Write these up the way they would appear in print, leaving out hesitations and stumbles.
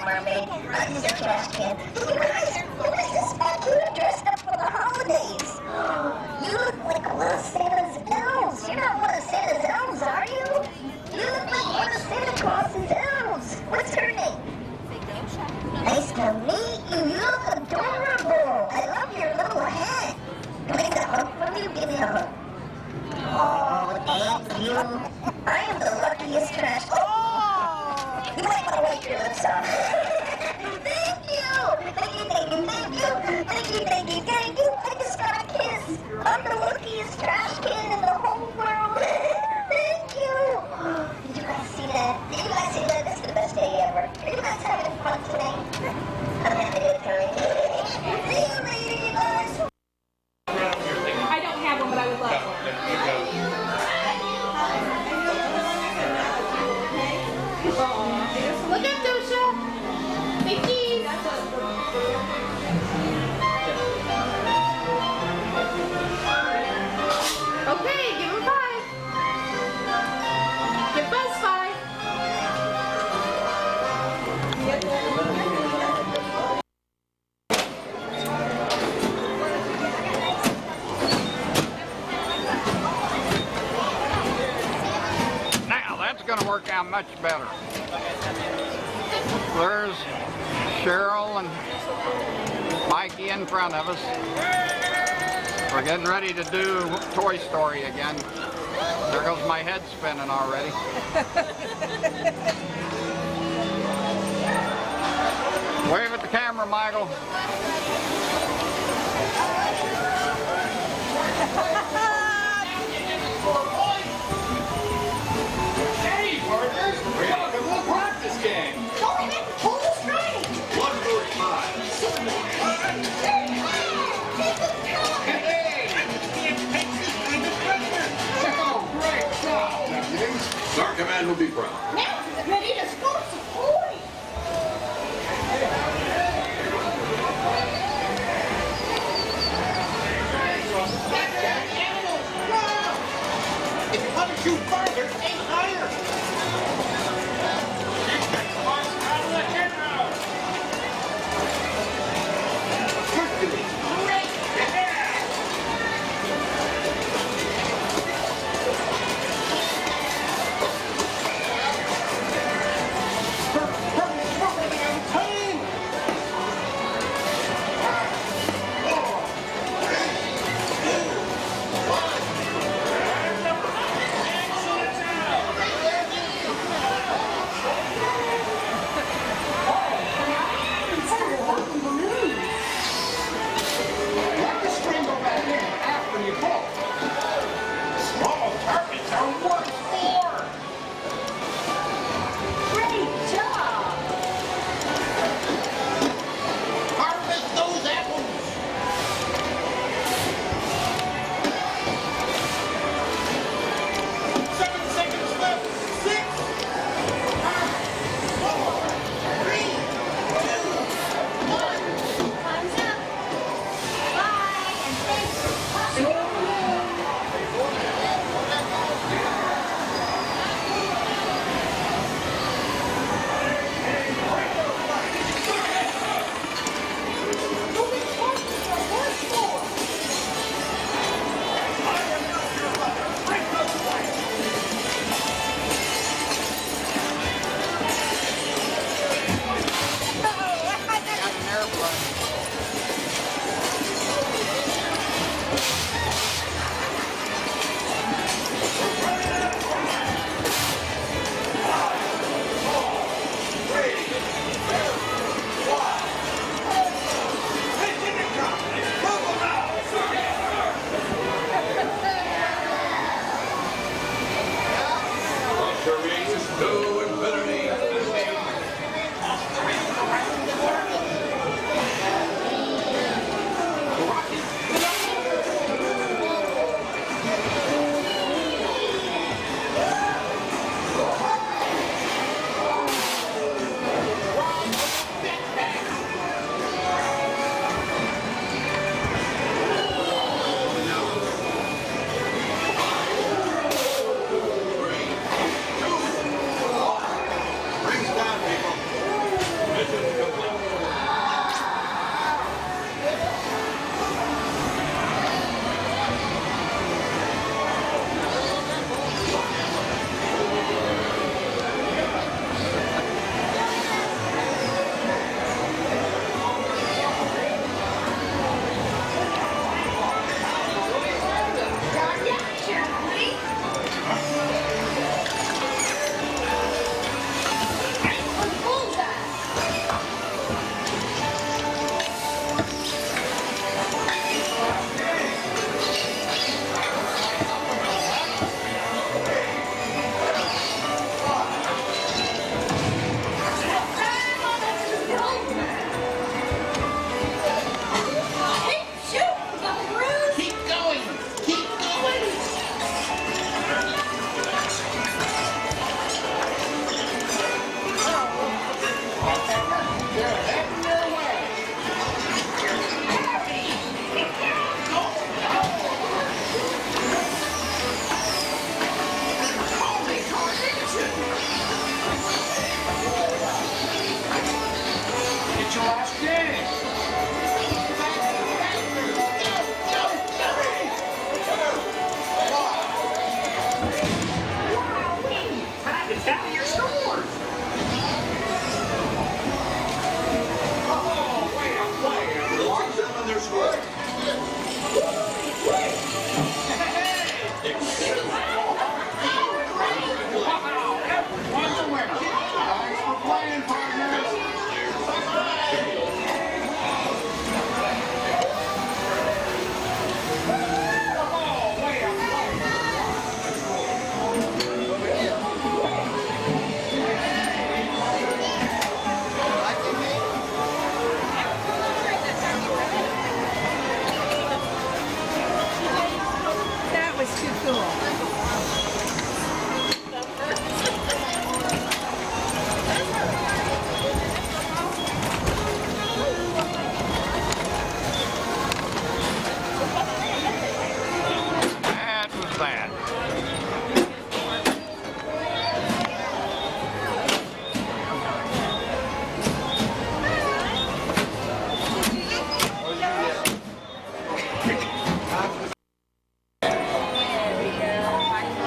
mermaid. He's a trash can. You guys, who is this man here dressed up for the holidays? You look like one of Santa's elves. You're not one of Santa's elves, are you? You look like one of Santa Claus's elves. What's her name? Nice to meet you. You look adorable. I love your little hat. Can I get a hug from you? Give me a hug. Oh, thank you. I am the luckiest trash. Oh! You might want to wipe your lips off. Thank you. Thank you, thank you, thank you. Thank you, thank you, thank you. I just got a kiss. I'm the luckiest trash can in the whole world. Thank you. Did you guys see that? Did you guys see that? This is the best day ever. Are you guys having fun today? I'm having a good time. See you later, you guys. I don't have one, but I would love one. Look at Dosha. Mickey. Okay, give him 5. Give Buzz 5. Now that's going to work out much better. There's Cheryl and Mikey in front of us. We're getting ready to do Toy Story again. There goes my head spinning already. Wave at the camera, Michael. Hey, partners! Welcome to the practice game! Go ahead, pull the string. 145. Hey! Oh, great job, deputies! Our command will be proud. Now, ready to score some points. Animal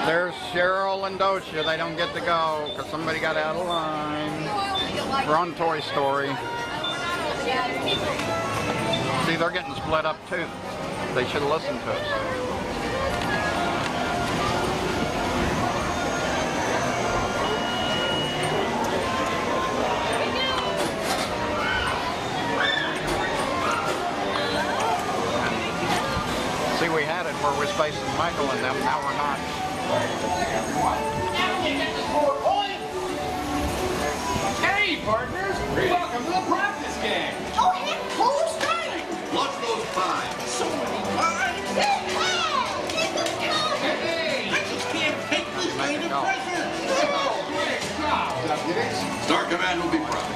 There's Cheryl and DOCIA. They don't get to go because somebody got out of line. We're on Toy Story. See, they're getting split up too. They should have listened to us. See, we had it where we're facing Michael and them, now we're not. Hey, partners! Welcome to the practice game! Oh, heck, who's right? Watch those pies! So many pies! Hey, Hey! I just can't take this kind of pressure! Oh, great job, deputies! Star Command will be proud.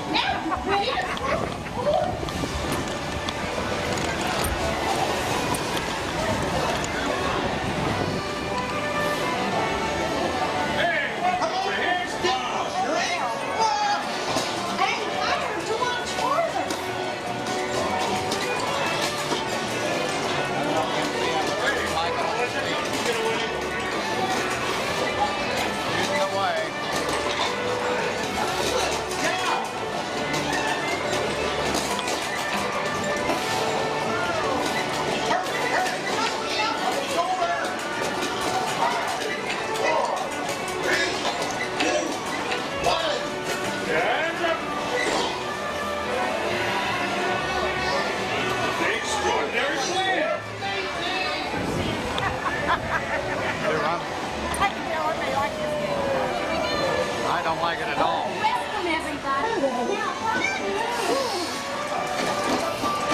I don't like it at all. Welcome, everybody.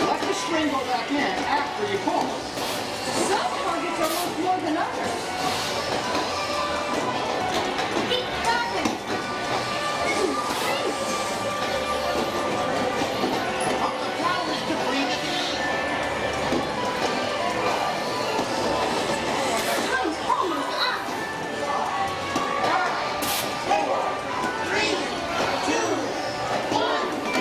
Let the string go back in after you pull. some targets are worth more than others. Keep coming. Up the towers to breathe it. Time's almost up. 4, 3, 2, 1.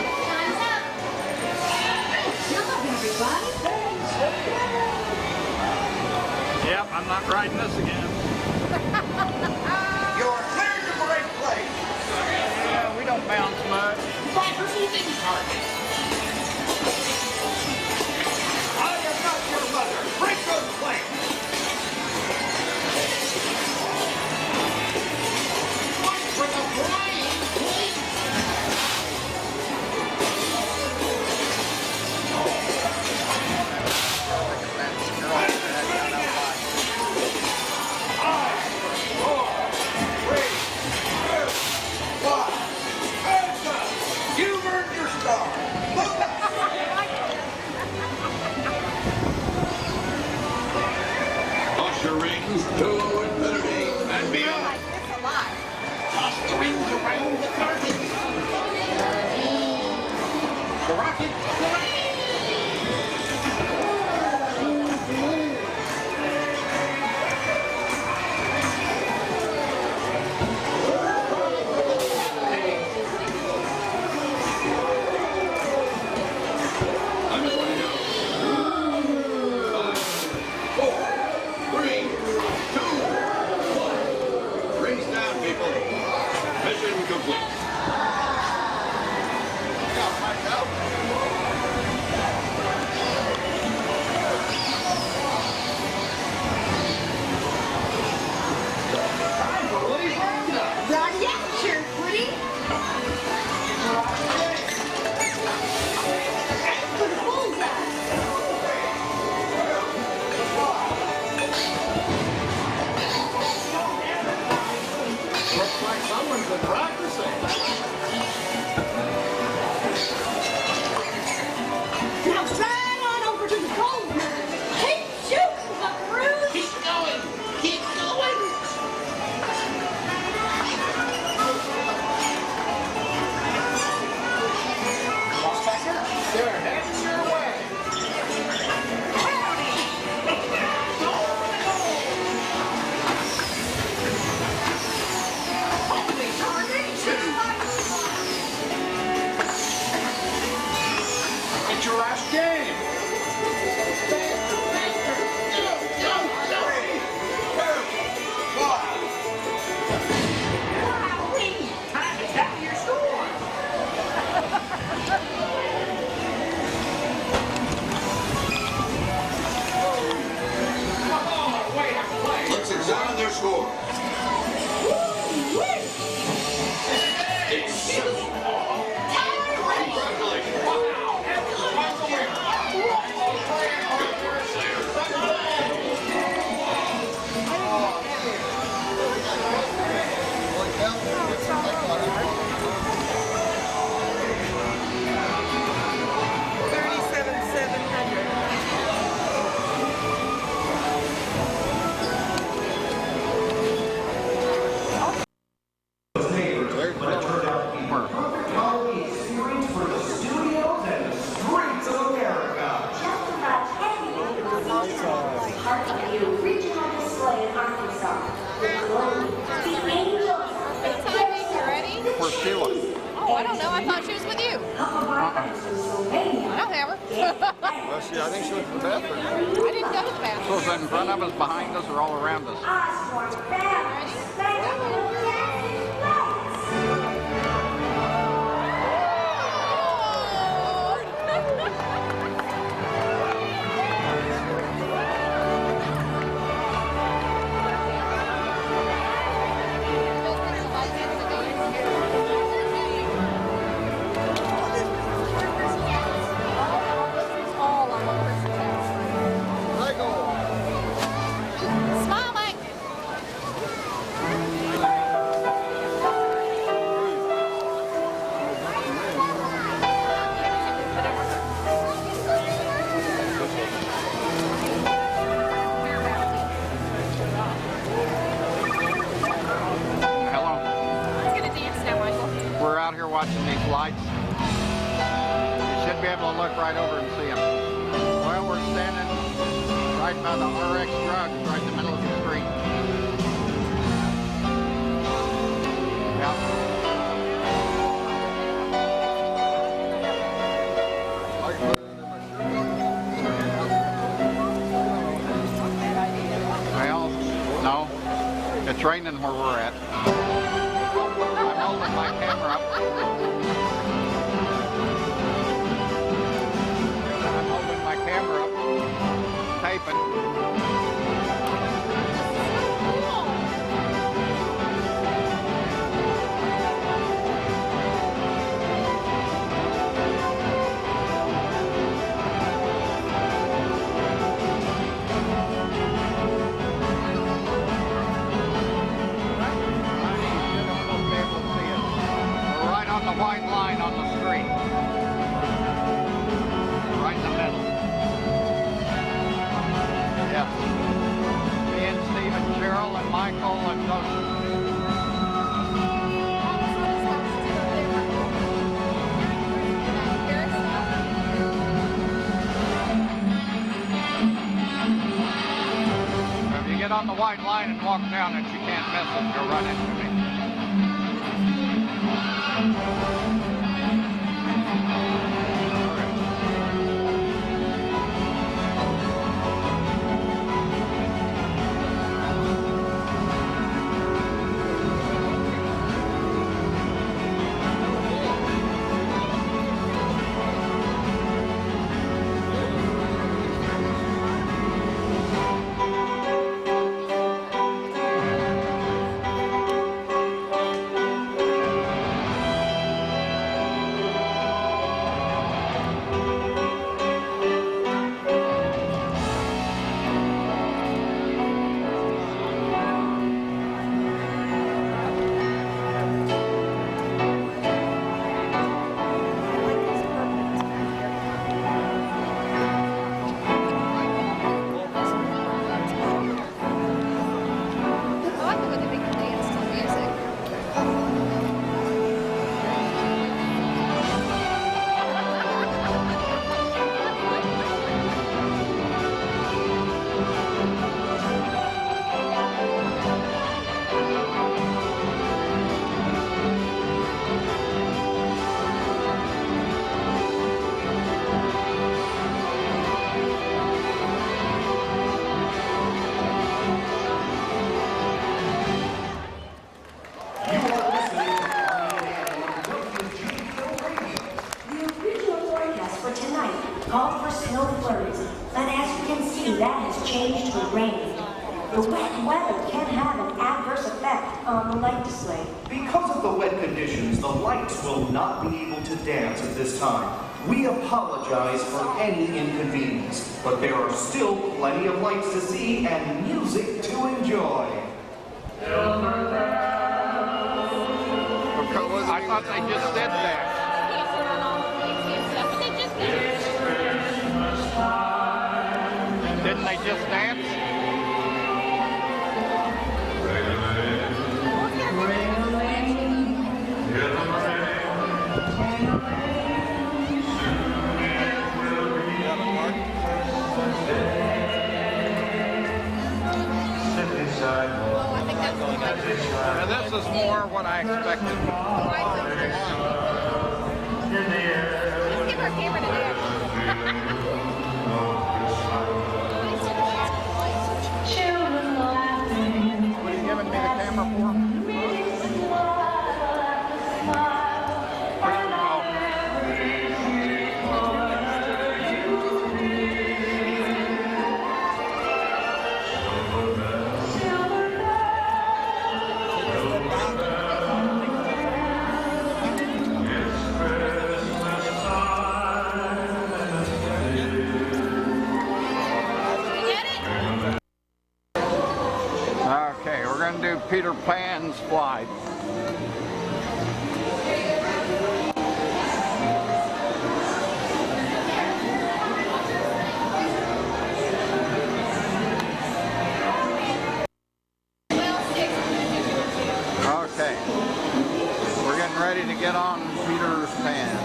Oh, I don't know. I thought she was with you. I don't have her. Well, I think she went to the bathroom. I didn't go to the So bathroom. is it in front of us, behind us, or all around us? Smile, Mike. Hello. Let's get a dance now, Michael. We're out here watching these lights. You should be able to look right over and see them. Well, we're standing right by the RX drugs, right in the middle of the street. Yep. Well, no. It's raining where we're at. I'm holding my camera up. I'm holding my camera up, taping. We're right on the white line on the street. Right in the middle. Yes. Me and Steve and Cheryl and Michael and Joseph. If you get on the white line and walk down it, you can't miss it. You'll run into me. called for snow flurries, and as you can see, that has changed to rain. The wet weather can have an adverse effect on the light display. Because of the wet conditions, the lights will not be able to dance at this time. We apologize for any inconvenience, but there are still plenty of lights to see and music to enjoy. I thought they just did that. Didn't they just dance? Now this is more what I expected. Peter Pan's fly. Okay, we're getting ready to get on Peter's Pan.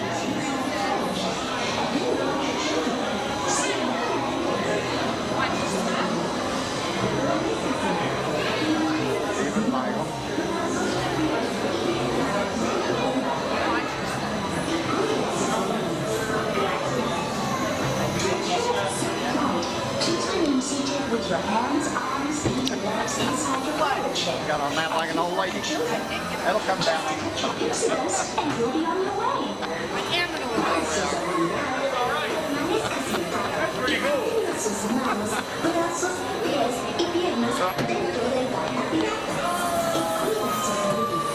Even Michael. With your hands, arms, feet, and legs inside your water chair. Got on that like an old lady. That'll come down. Check your steps, and you'll be on your way. Sus manos, brazos, pies y piernas dentro del guardavidas. Y cuídense de vivir.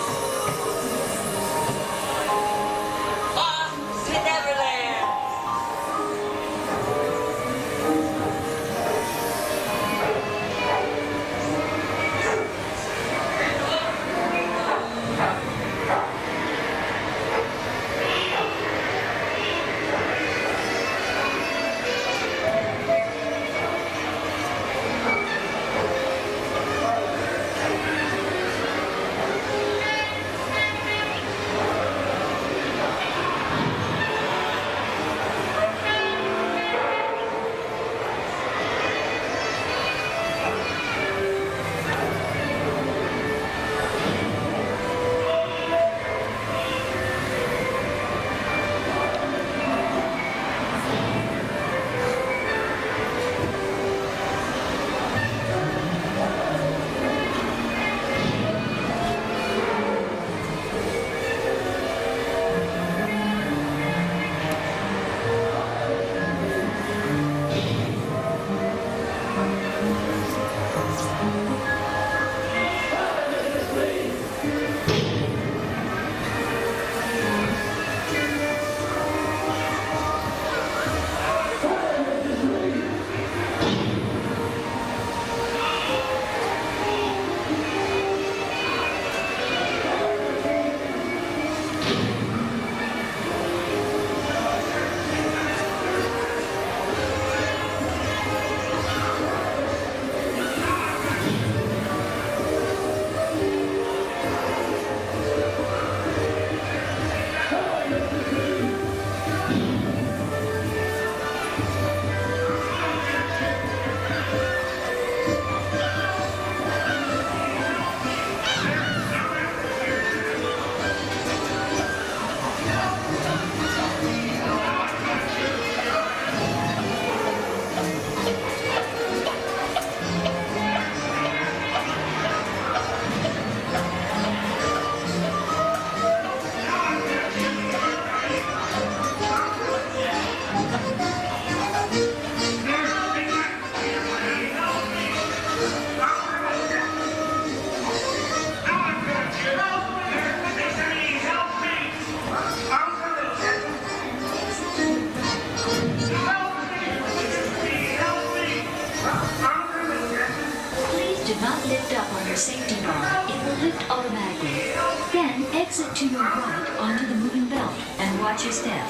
Safety bar. It will lift automatically. Then exit to your right onto the moving belt and watch your step.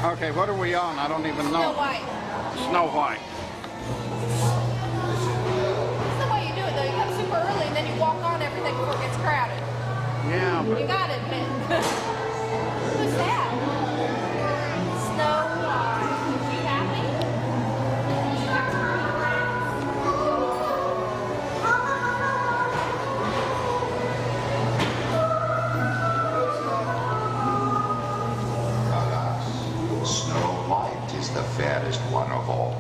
Okay, what are we on? I don't even know. Snow White. Snow White. That's the way you do it, though. You come super early and then you walk on everything before it gets crowded. Yeah, but You gotta admit. Who's that? Snow White. Is she happy? Snow White is the fairest one of all.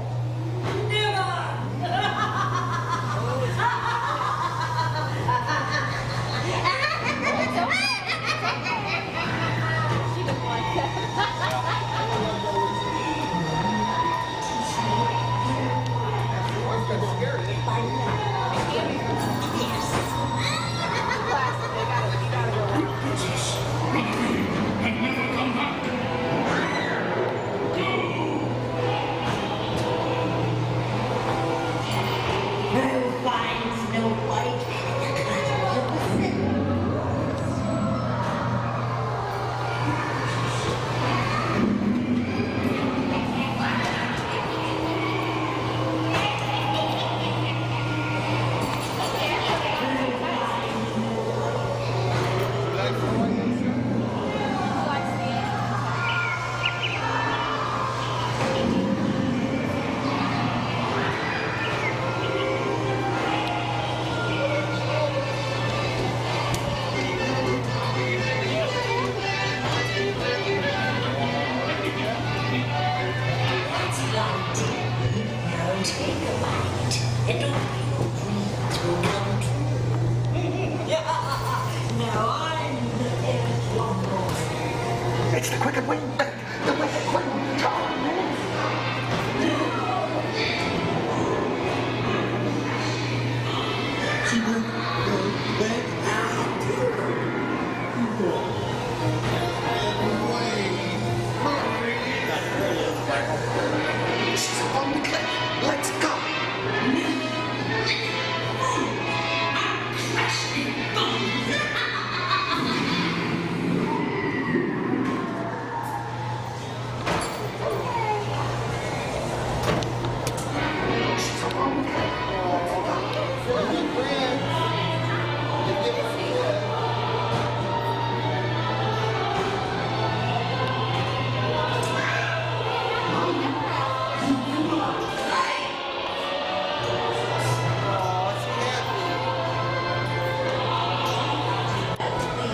She doesn't like that. It's the Quicken Wing. The Wicked Wing. She's on the cliff. Let's go.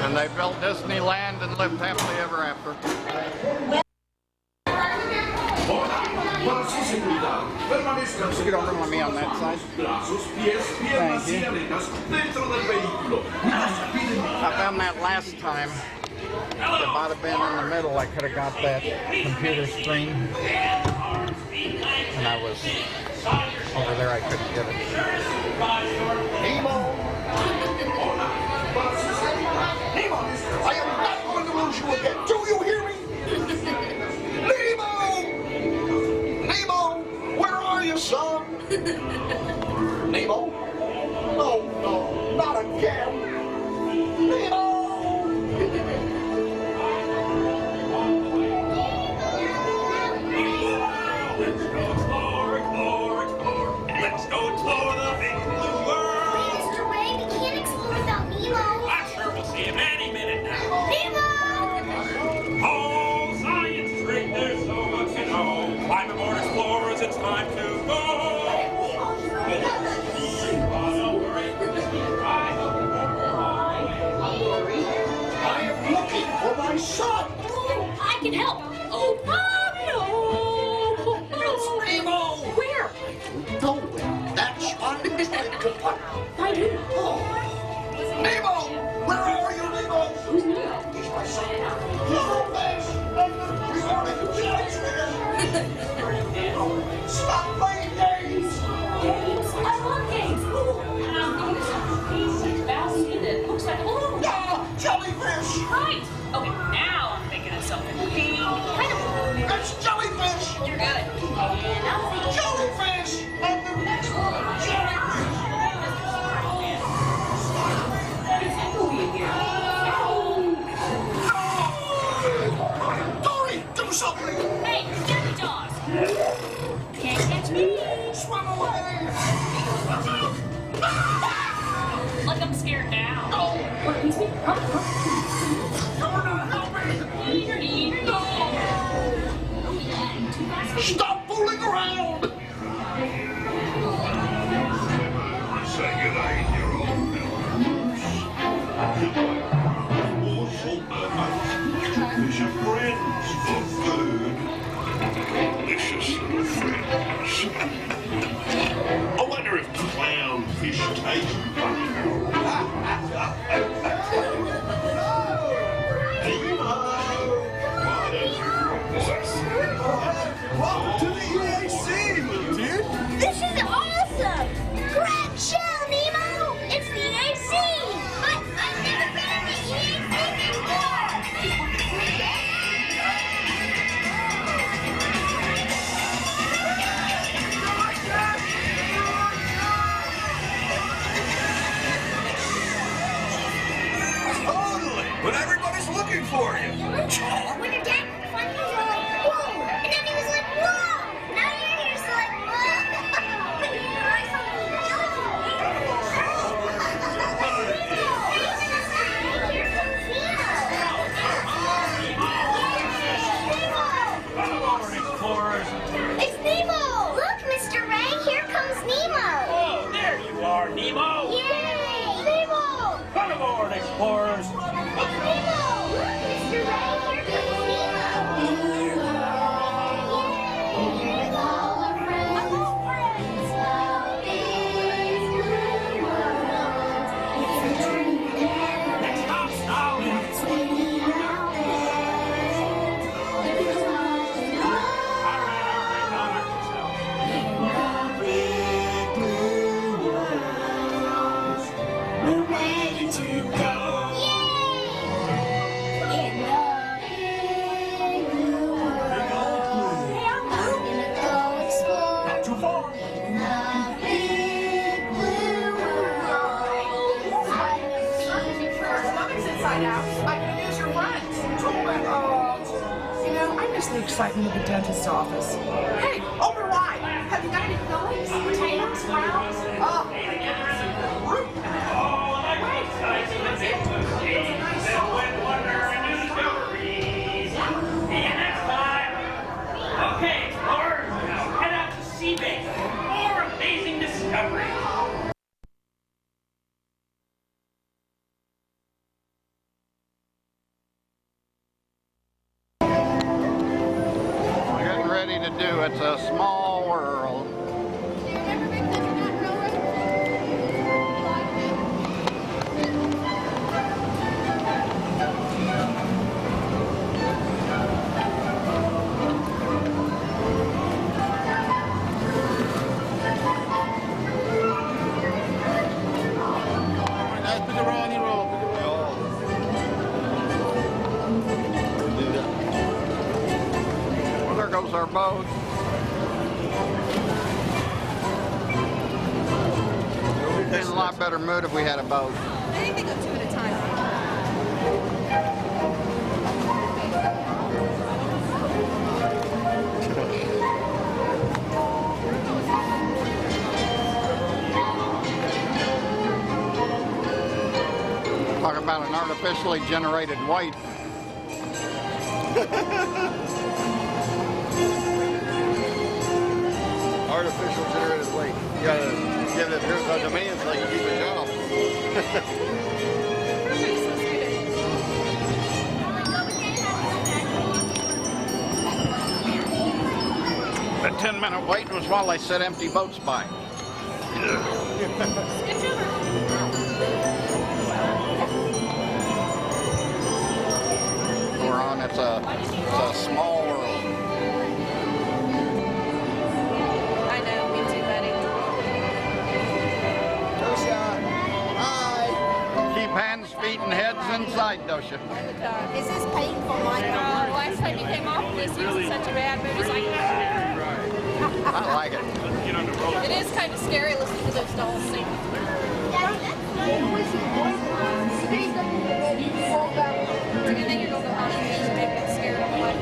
And they built Disneyland and lived happily ever after. You don't want me on that side. Thank you. I found that last time. If I'd have been in the middle, I could have got that computer screen. And I was over there, I couldn't get it. Nemo! I am not going to lose you again. Do you hear me? Nemo! Nemo! Where are you, son? Nemo? No, not again. Nemo! Let's go explore the big blue world. Mr. Ray, we can't explore without Nemo. I sure will see him any minute now. Nemo! Oh, Science Street, there's so much to know. Climb aboard, explorers, it's time to go. I am looking for my son. I can help. Oh, no. It's Nemo. Where? No, that's why I'm trying to find. I do. Nemo! Where are you, Nemo? Who's Neal? He's my son. He's no face. He's already Stop playing games! Games? I love games. He's bouncy and it looks like a balloon. Ah, jellyfish! Right. Okay, now I'm thinking of something pink. Kind of blue. That's jellyfish! You're good. And I'm thinking Jellyfish! And the next one, jellyfish! Dory, do something! Hey, Jackie Jaws. Can't catch me. Swim away! Like I'm scared now. No! What, he's me? Huh? You're not helping! Stop fooling around! Say goodnight, your old Fish are friends for food. Delicious little friends. I wonder if clownfish taste funny. Welcome to the EAC, little dude. This is awesome! Grab shell, Nemo! It's the EAC! But I've never been in the EAC before! Totally! But everybody's looking for you. When your dad finally was like, whoa! And then he was like, whoa! Now you're here, so like, whoa! But you know, I saw the Come on, explorers. It's Nemo! Look, Mr. Ray, here comes Nemo! Oh, there you are, Nemo. Yay! Nemo! Come aboard, explorers. It's Nemo! Look, Mr. Ray, here comes Nemo! Yay! With all our friends! Next stop, to go. In the big blue world, I'm gonna go explore. Not too far. In the big blue world, I've never seen before. Stomach's inside out. I can use your friends. You know, I miss the excitement of the dentist's office. Hey, open wide. Have you got any fillings? Potatoes? Browns? Oh, my goodness. Root canal. Oh, like this. That's it. Filled with wonder and new discoveries. And that's time. Okay, explorers, now head out to sea base for more amazing discoveries. We're getting ready to do It's a Small World. Well, there goes our boat. We'd be in a lot better mood if we had a boat. I think they go two at a time. Talk about an artificially generated white. Artificial generated weight. You gotta give it appearance on demand so you can keep a job. The 10-minute wait was while they set empty boats by. We're on It's a Small World. I know, me too, buddy. DOCIA, hi. Keep hands, feet, and heads inside, DOCIA. Is this painful, Michael? Last time you came off this, you was in such a bad mood. It's like, I like it. it is kind of scary listening to those dolls sing. Do you think you're going to go on and make it scared away?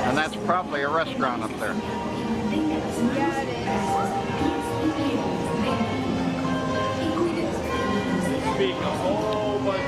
And that's probably a restaurant up there. Yeah, it is. Speak a whole bunch of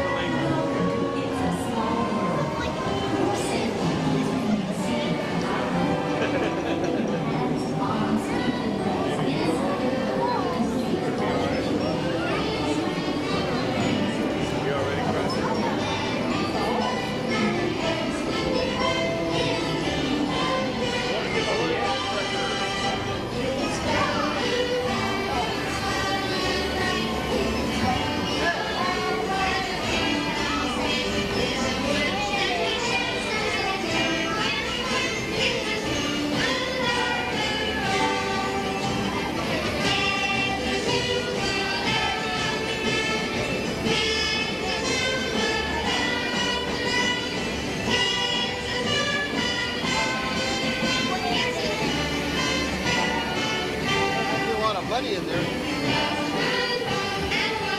Buddy in there.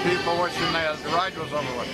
People wishing the ride was over with.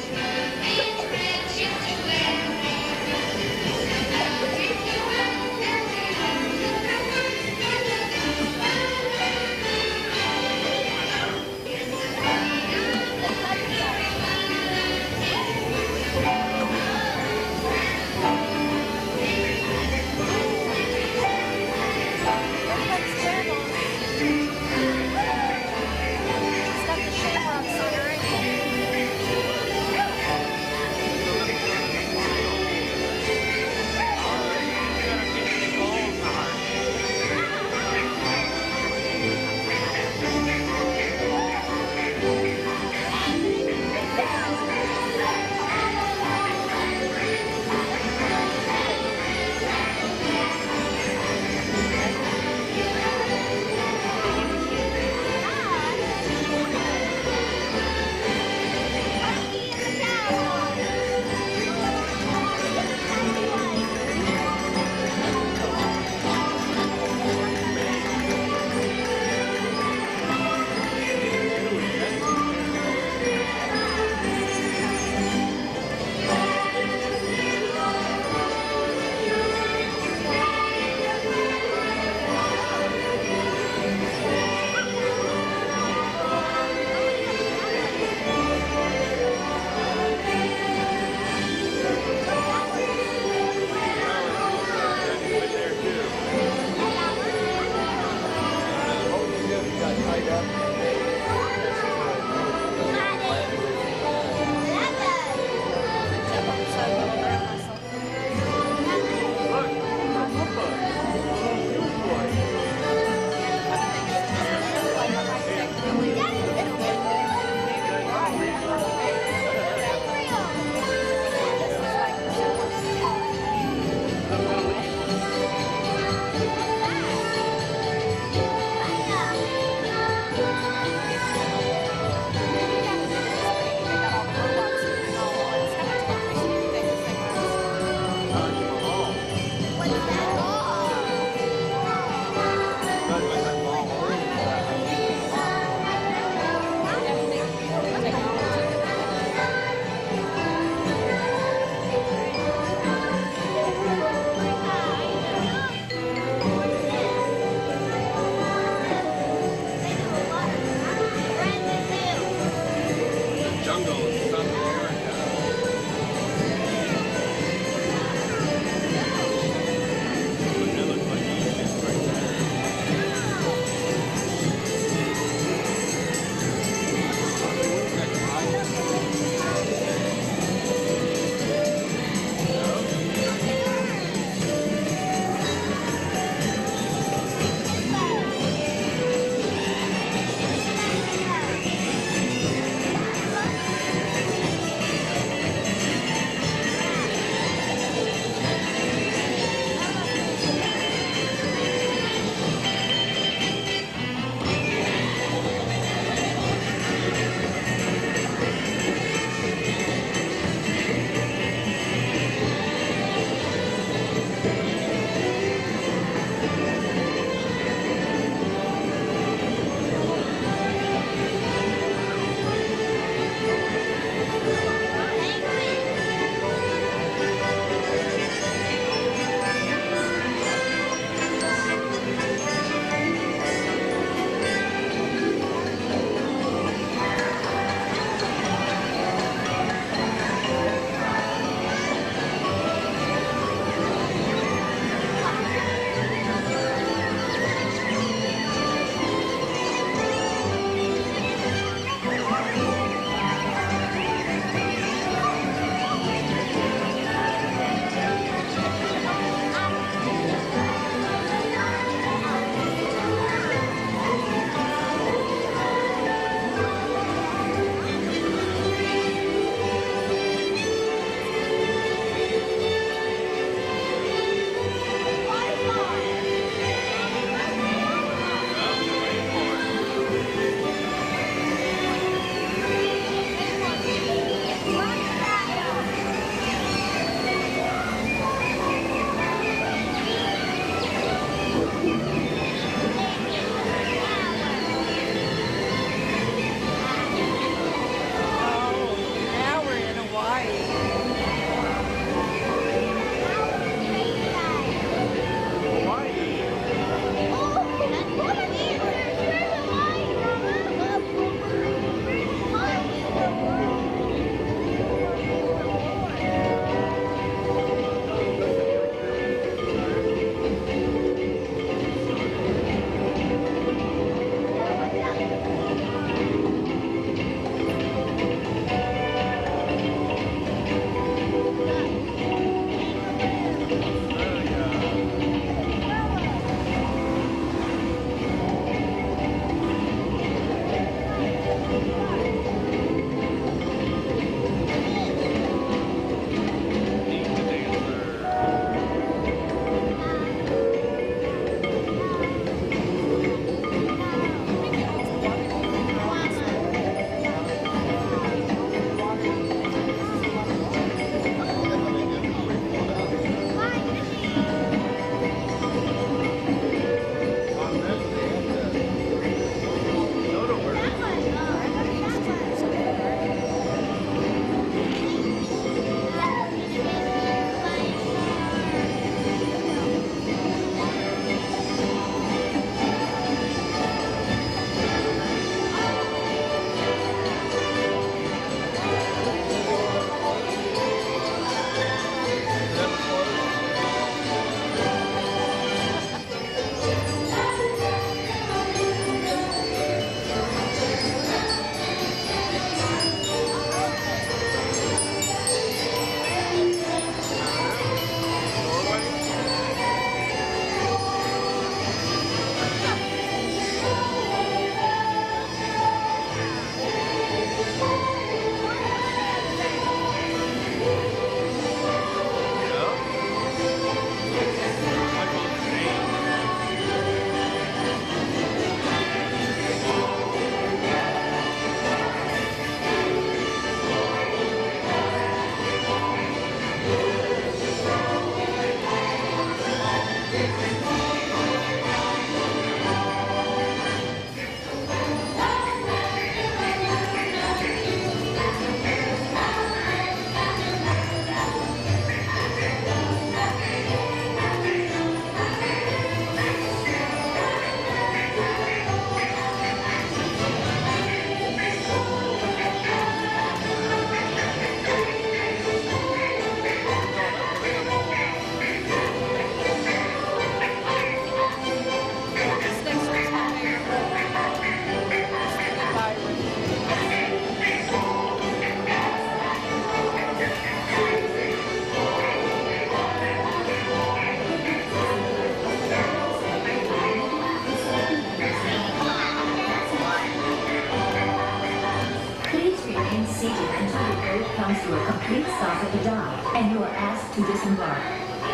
seated until your boat comes to a complete stop at the dock and you are asked to disembark.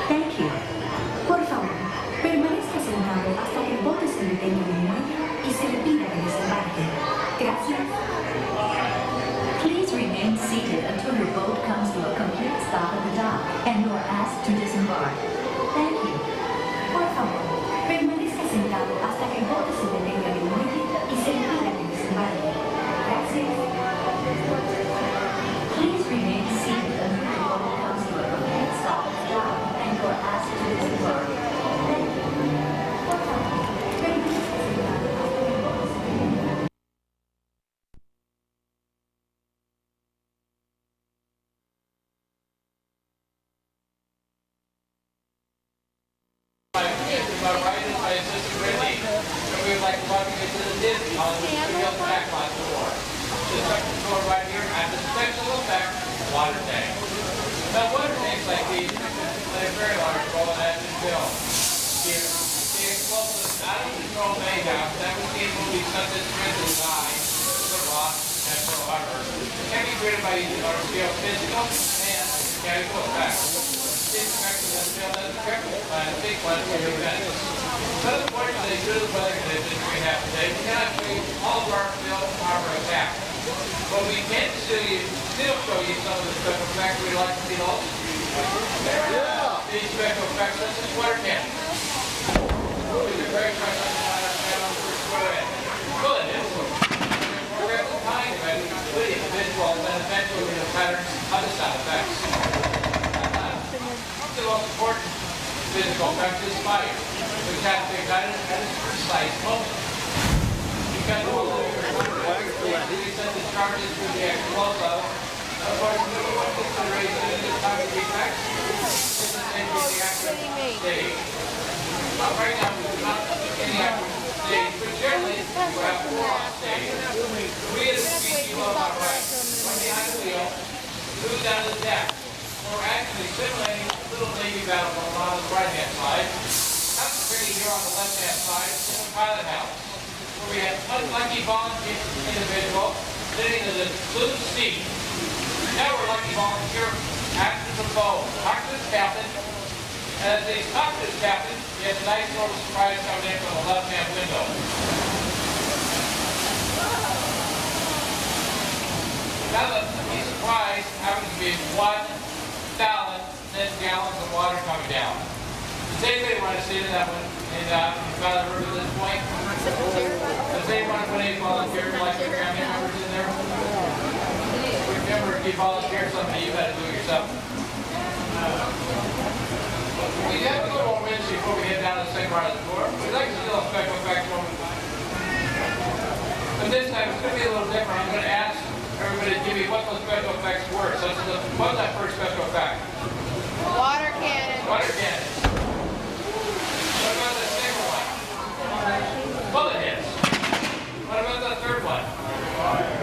Thank you. Por favor, permanezca sentado hasta que el bote se detenga en el muelle y se le pida que desembarque. Gracias. Please remain seated until your boat comes to a complete stop at the dock and you are asked to disembark. Thank you. Por favor, permanezca sentado hasta que el bote se detenga en el muelle y se le pida que desembarque. Gracias. Please remain seated until your boat comes to a complete stop at the dock and you are asked to disembark. Thank you. Por favor, permanezca sentado hasta que el bote se detenga. My right is my assistant Brittany, and we would like to welcome you to the Disney on the real backlot door. The second door right here has a special effect water tank. Now water tanks like these play a very large role in that bill. Here, the explosive out of control mayhem that we see in movies such as Grizzly Eye, The Rock, and Pearl Harbor can be created by using our scale physical and mechanical effects. These effects of this bill has a triple and sequence of events. But unfortunately, due to the weather conditions we have today, we cannot show you all of our Pearl Harbor attacks. But we can still show you some of the special effects we'd like to see those. Yeah. These special effects such as water cannons. These are very fresh on the first square edge. Bullet hits. Programs of time event, including the visual and eventually the patterns of the sound effects. The most important physical effect is fire, which has to be ignited at its precise moment. Because all of your send the charges through the explosive, of course, the number one consideration in this type of effect is the safety of the active stage. Well, right now, we do not have any active stage, but generally, we have 4 on stage. 3 at a speed below my right, 1 behind the wheel, 2 down to the deck. We're actually simulating a little Navy battle going on the right-hand side. Concentrating here on the left-hand side is the pilot house, where we have unlucky volunteer individual sitting in the blue seat. Now we're lucky volunteer acts as a bow, talk to his captain, and as they talk to his captain, he has a nice little surprise coming in from the left-hand window. Now the surprise happens to be 1,000 gallons of water coming down. Does anybody want to sit in that one in Valley River at this point? Does anyone put any volunteers like your family members in there? Remember, if you volunteer something, you got to do it yourself. We have a little more minutes before we head down to the second part of the tour. We'd like to do a special effect one. But this time it's going to be a little different. I'm going to ask everybody to give me what those special effects were. So what's that first special effect? Water cannon. Water cannon. What about the second one? Bullet hits. What about the third one?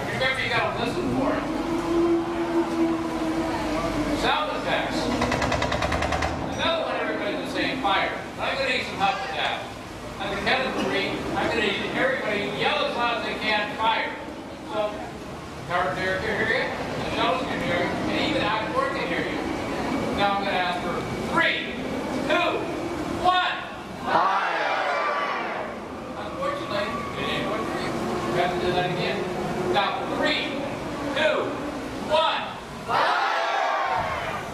Remember, you got to listen for it. Sound effects. Another one, everybody's the same, fire. I'm going to need some help with that. On the count of 3, I'm going to need everybody yell as loud as they can, fire. So, Howard Derrick can hear you, the shuttles can hear you, and even Outboard can hear you. Now I'm going to ask for 3, 2, 1. Fire! Unfortunately, it didn't work for you. We have to do that again. Now, 3, 2, 1. Fire!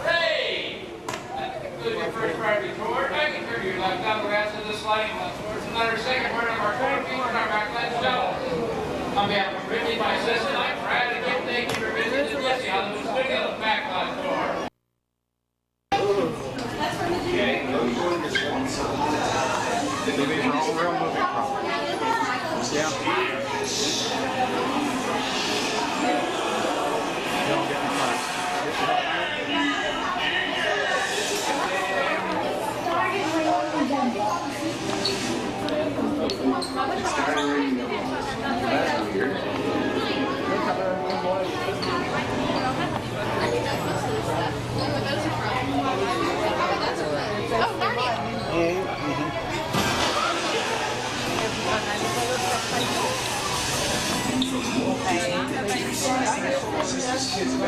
Hooray! That concludes your first part of your tour. I can turn to your left now the rest of the sliding tour. It's another second part of our tour featuring our backline shuttle. On behalf of Brittany, my assistant, I'm proud to give thank you for visiting Disney on the studio backlot tour. Okay. These are all real movie props. Yeah. Don't get in front. Oh, Narnia. There's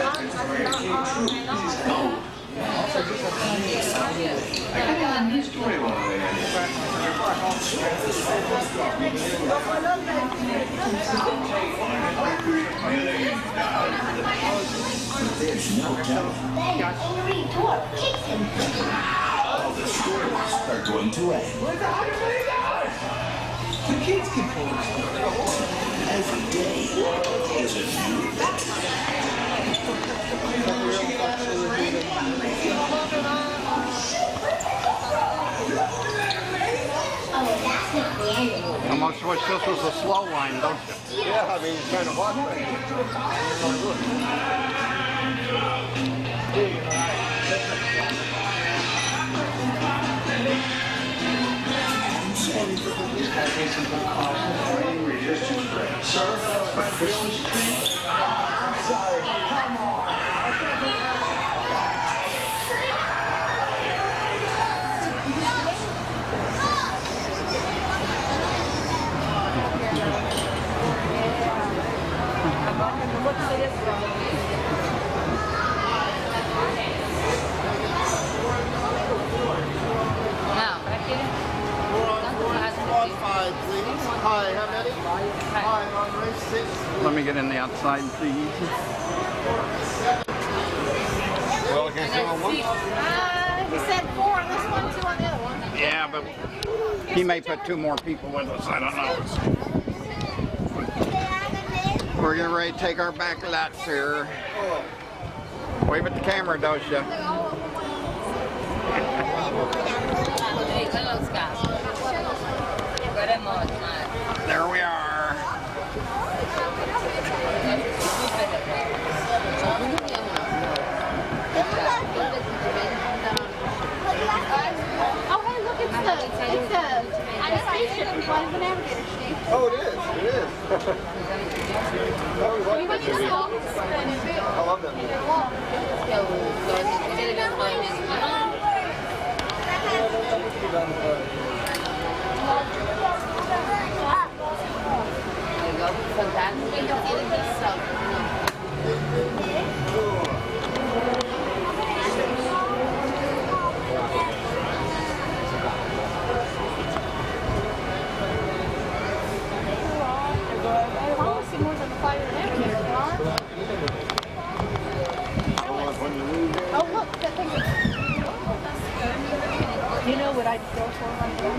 no doubt. Then angry dwarf kicks him. All the stories are going to end. The kids can pull this. Every day is a new Almost wish this was a slow line, don't you? Yeah, I mean, you're trying to watch right. Sir, my Christmas tree? I'm sorry. Come on. Hi, how many? Hi, on race 6. Let me get in the outside, please. Well, can I see on one? He said 4 on this one, 2 on the other one. Yeah, but he may put 2 more people with us. I don't know. We're getting ready to take our back lots here. Wave at the camera, DOCIA. There we are. Oh, hey, look, it's a spaceship. Why is the navigator shape? Oh, it is. It is. You went to school? I love them. Oh, look, that thing. You know what I'd go for right there?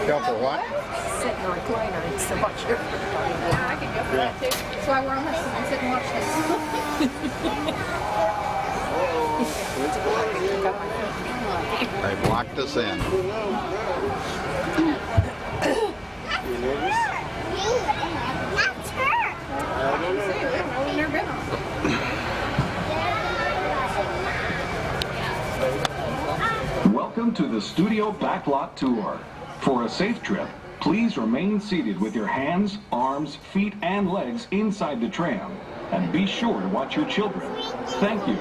Go for what? Sit in a recliner and so much. Yeah, I could go for that too. So I wear on my seat and sit and watch this. They blocked us in. That's her. I've never been on. Welcome to the Studio Backlot Tour. For a safe trip, please remain seated with your hands, arms, feet, and legs inside the tram. And be sure to watch your children. Thank you.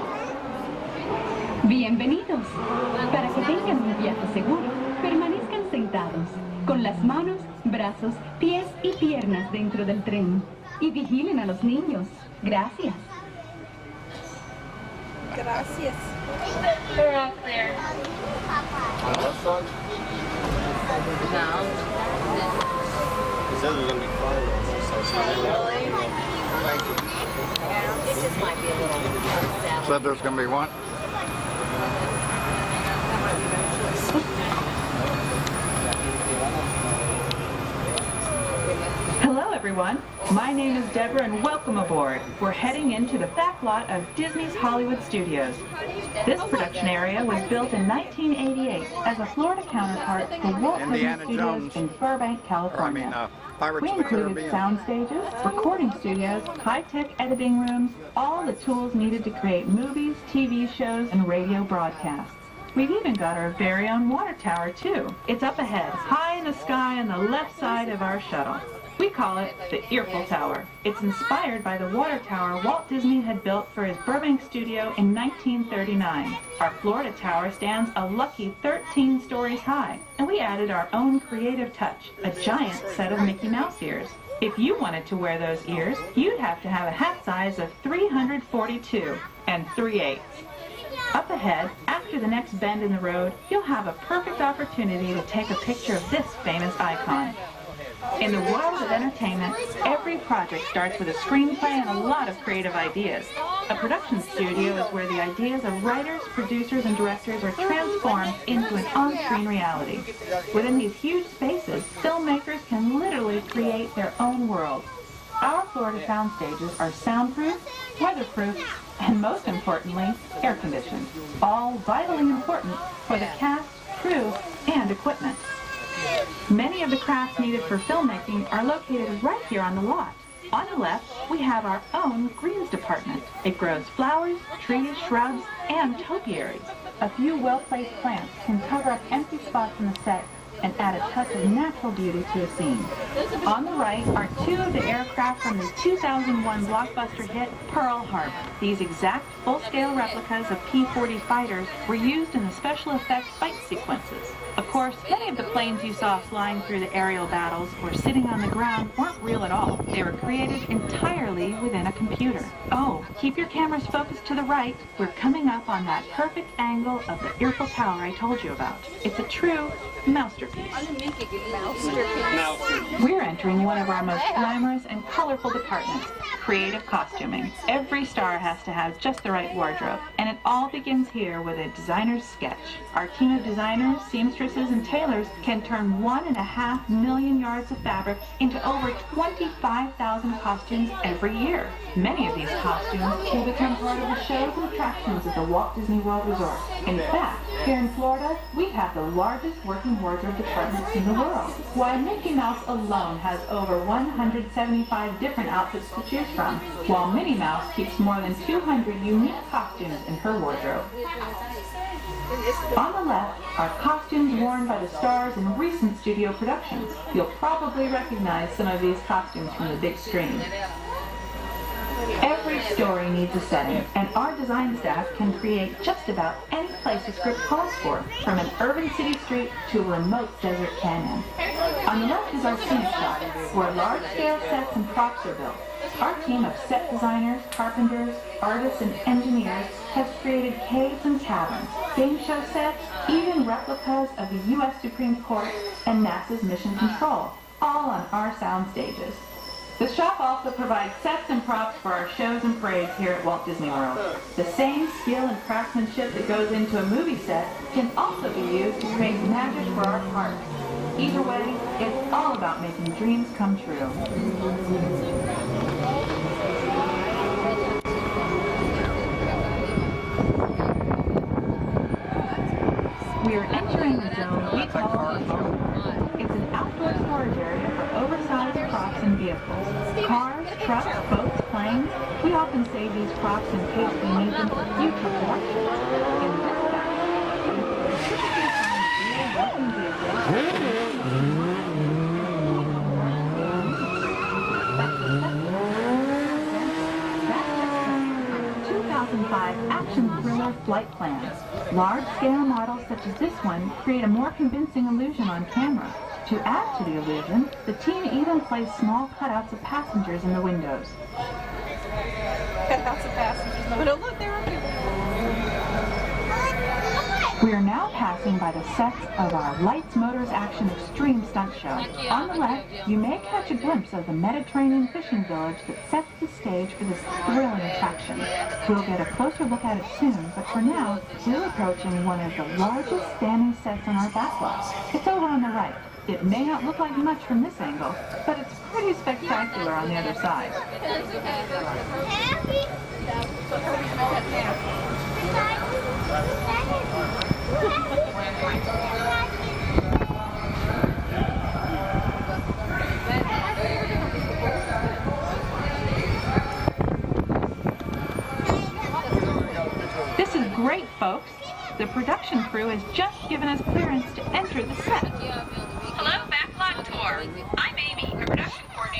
Bienvenidos. Para que tengan un viaje seguro, permanezcan sentados, con las manos, brazos, pies y piernas dentro del tren. Y vigilen a los niños. Gracias. Gracias. They're up there. Left side? No. He said it was going to be fun. Thank you. It just might be a little sad. Said there's going to be what? Hello everyone, my name is Deborah and welcome aboard. We're heading into the back lot of Disney's Hollywood Studios. This production area was built in 1988 as a Florida counterpart for Walt Disney Studios in Burbank, California. We included sound stages, recording studios, high-tech editing rooms, all the tools needed to create movies, TV shows, and radio broadcasts. We've even got our very own water tower too. It's up ahead, high in the sky on the left side of our shuttle. We call it the Earful Tower. It's inspired by the water tower Walt Disney had built for his Burbank studio in 1939. Our Florida tower stands a lucky 13 stories high, and we added our own creative touch, a giant set of Mickey Mouse ears. If you wanted to wear those ears, you'd have to have a hat size of 342 and 3/8. Up ahead, after the next bend in the road, you'll have a perfect opportunity to take a picture of this famous icon. In the world of entertainment, every project starts with a screenplay and a lot of creative ideas. A production studio is where the ideas of writers, producers, and directors are transformed into an on-screen reality. Within these huge spaces, filmmakers can literally create their own world. Our Florida sound stages are soundproof, weatherproof, and most importantly, air-conditioned. All vitally important for the cast, crew, and equipment. Many of the crafts needed for filmmaking are located right here on the lot. On the left, we have our own greens department. It grows flowers, trees, shrubs, and topiaries. A few well-placed plants can cover up empty spots in the set and add a touch of natural beauty to a scene. On the right are two of the aircraft from the 2001 blockbuster hit Pearl Harbor. These exact full-scale replicas of P-40 fighters were used in the special effects fight sequences. Of course, many of the planes you saw flying through the aerial battles or sitting on the ground weren't real at all. They were created entirely within a computer. Oh, keep your cameras focused to the right. We're coming up on that perfect angle of the Earful Tower I told you about. It's a true masterpiece. We're entering one of our most glamorous and colorful departments, creative costuming. Every star has to have just the right wardrobe, and it all begins here with a designer's sketch. Our team of designers, seamstresses, and tailors can turn 1.5 million yards of fabric into over 25,000 costumes every year. Many of these costumes will become part of the shows and attractions at the Walt Disney World Resort. In fact, here in Florida, we have the largest working wardrobe departments in the world. Why, Mickey Mouse alone has over 175 different outfits to choose from, while Minnie Mouse keeps more than 200 unique costumes in her wardrobe. On the left are costumes worn by the stars in recent studio productions. You'll probably recognize some of these costumes from the big screen. Every story needs a setting, and our design staff can create just about any place a script calls for, from an urban city street to a remote desert canyon. On the left is our scenic shop, where large-scale sets and props are built. Our team of set designers, carpenters, artists, and engineers has created caves and caverns, game show sets, even replicas of the U.S. Supreme Court and NASA's Mission Control, all on our sound stages. The shop also provides sets and props for our shows and parades here at Walt Disney World. The same skill and craftsmanship that goes into a movie set can also be used to create magic for our parks. Either way, it's all about making dreams come true. We are entering the zone we call the Home. It's an outdoor storage area for oversized props and vehicles. Cars, trucks, boats, planes. We often save these props in case we need them for future production. In this action thriller flight plans. Large-scale models such as this one create a more convincing illusion on camera. To add to the illusion, the team even placed small cutouts of passengers in the windows. Cutouts of passengers in the window. Look, there are people. We are now passing by the sets of our Lights, Motors, Action Extreme stunt show. On the left, you may catch a glimpse of the Mediterranean fishing village that sets the stage for this thrilling attraction. We'll get a closer look at it soon, but for now, we're approaching one of the largest standing sets on our backlot. It's over on the right. It may not look like much from this angle, but it's pretty spectacular on the other side. This is great, folks. The production crew has just given us clearance to enter the set. Hello, Backlot Tour. I'm Amy, a production coordinator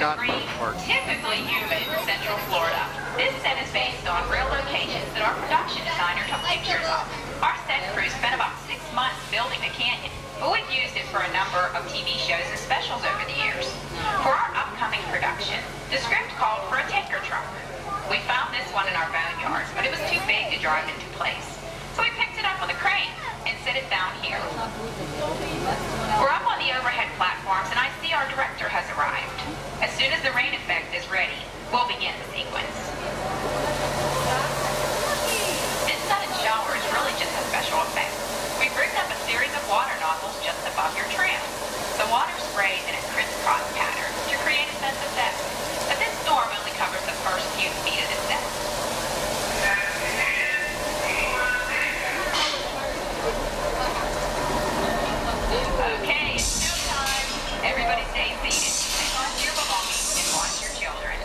got free, those parts. typically humid Central Florida. This set is based on real locations that our production designer took pictures of. Our set crew spent about 6 months building the canyon, but we've used it for a number of TV shows and specials over the years. For our upcoming production, the script called for a tanker truck. We found this one in our boneyard, but it was too big to drive into place. So we picked it up with a crane and set it down here. We're up on the overhead platforms, and I see our director has arrived. As soon as the rain effect is ready, we'll begin the sequence. This sudden shower is really just a special effect. We've rigged up a series of water nozzles just above your tram. The water sprays in a crisscross pattern to create a sense of depth. But this storm only covers the first few feet of the set. Okay, it's showtime. Everybody stay seated. Hang on to your belongings and watch your children.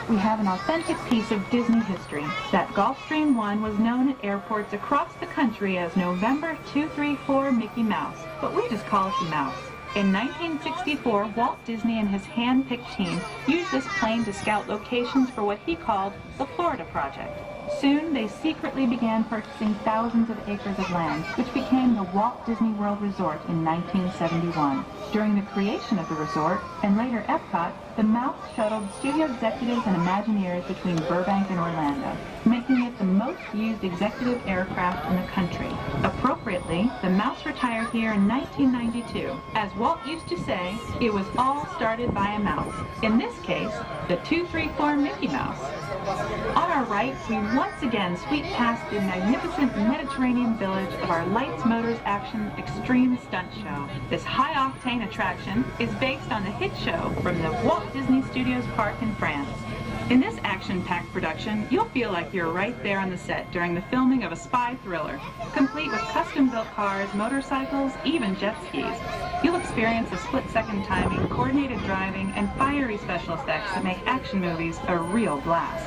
We have an authentic piece of Disney history. That Gulfstream 1 was known at airports across the country as November 234 Mickey Mouse, but we just call it the Mouse. In 1964, Walt Disney and his hand-picked team used this plane to scout locations for what he called the Florida Project. Soon, they secretly began purchasing thousands of acres of land, which became the Walt Disney World Resort in 1971. During the creation of the resort, and later Epcot, the Mouse shuttled studio executives and Imagineers between Burbank and Orlando, making it the most used executive aircraft in the country. Appropriately, the Mouse retired here in 1992. As Walt used to say, it was all started by a mouse. In this case, the 234 Mickey Mouse. On our right, we once again sweep past the magnificent Mediterranean village of our Lights, Motors, Action Extreme Stunt Show. This high-octane attraction is based on the hit show from the Walt Disney Studios Park in France. In this action-packed production, you'll feel like you're right there on the set during the filming of a spy thriller, complete with custom-built cars, motorcycles, even jet skis. You'll experience the split-second timing, coordinated driving, and fiery special effects that make action movies a real blast.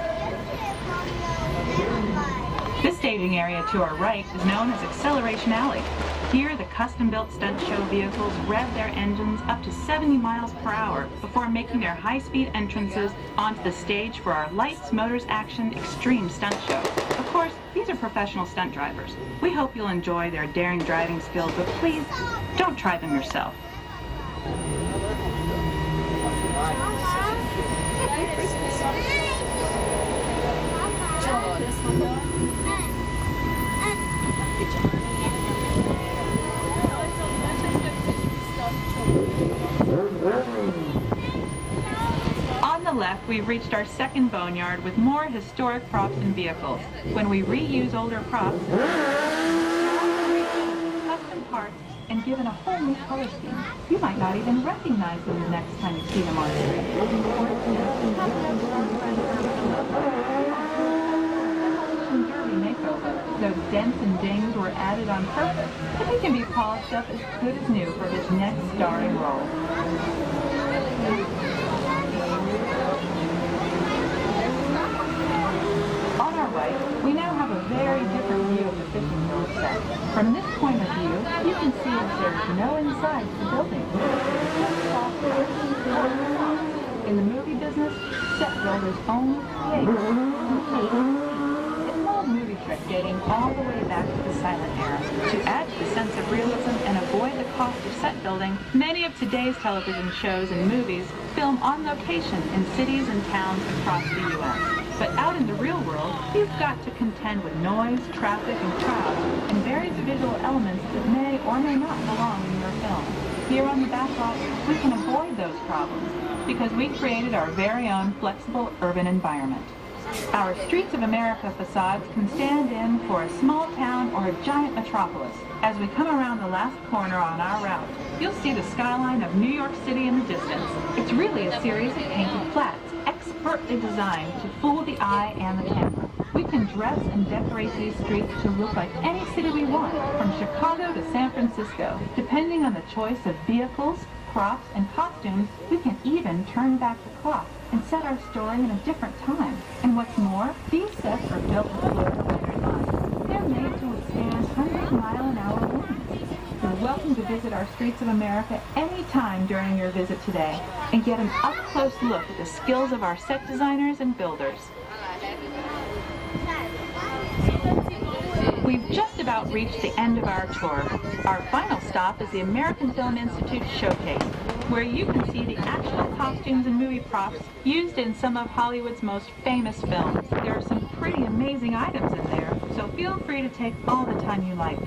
This staging area to our right is known as Acceleration Alley. Here, the custom-built stunt show vehicles rev their engines up to 70 miles per hour before making their high-speed entrances onto the stage for our Lights, Motors, Action Extreme Stunt Show. Of course, these are professional stunt drivers. We hope you'll enjoy their daring driving skills, but please, don't try them yourself. On the left, we've reached our second boneyard with more historic props and vehicles. When we reuse older props, custom parts, and given a whole new color scheme, you might not even recognize them the next time you see them on the street. Those dents and dings were added on purpose, so they can be polished up as good as new for this next starring role. On our right, we now have a very different view of the fishing village set. From this point of view, you can see that there's no inside to the building. In the movie business, set builders only create movie trick dating all the way back to the silent era. To add to the sense of realism and avoid the cost of set building, many of today's television shows and movies film on location in cities and towns across the U.S. But out in the real world, you've got to contend with noise, traffic, and crowds, and various visual elements that may or may not belong in your film. Here on the backlot, we can avoid those problems because we created our very own flexible urban environment. Our Streets of America facades can stand in for a small town or a giant metropolis. As we come around the last corner on our route, you'll see the skyline of New York City in the distance. It's really a series of painted flats, expertly designed to fool the eye and the camera. We can dress and decorate these streets to look like any city we want, from Chicago to San Francisco. Depending on the choice of vehicles, props, and costumes, we can even turn back the clock and set our story in a different time. And what's more, these sets are built with Florida weather in mind. They're made to withstand 100-mile-an-hour winds. You're welcome to visit our Streets of America anytime during your visit today and get an up-close look at the skills of our set designers and builders. We've just about reached the end of our tour. Our final stop is the American Film Institute Showcase, where you can see the actual costumes and movie props used in some of Hollywood's most famous films. There are some pretty amazing items in there, so feel free to take all the time you like.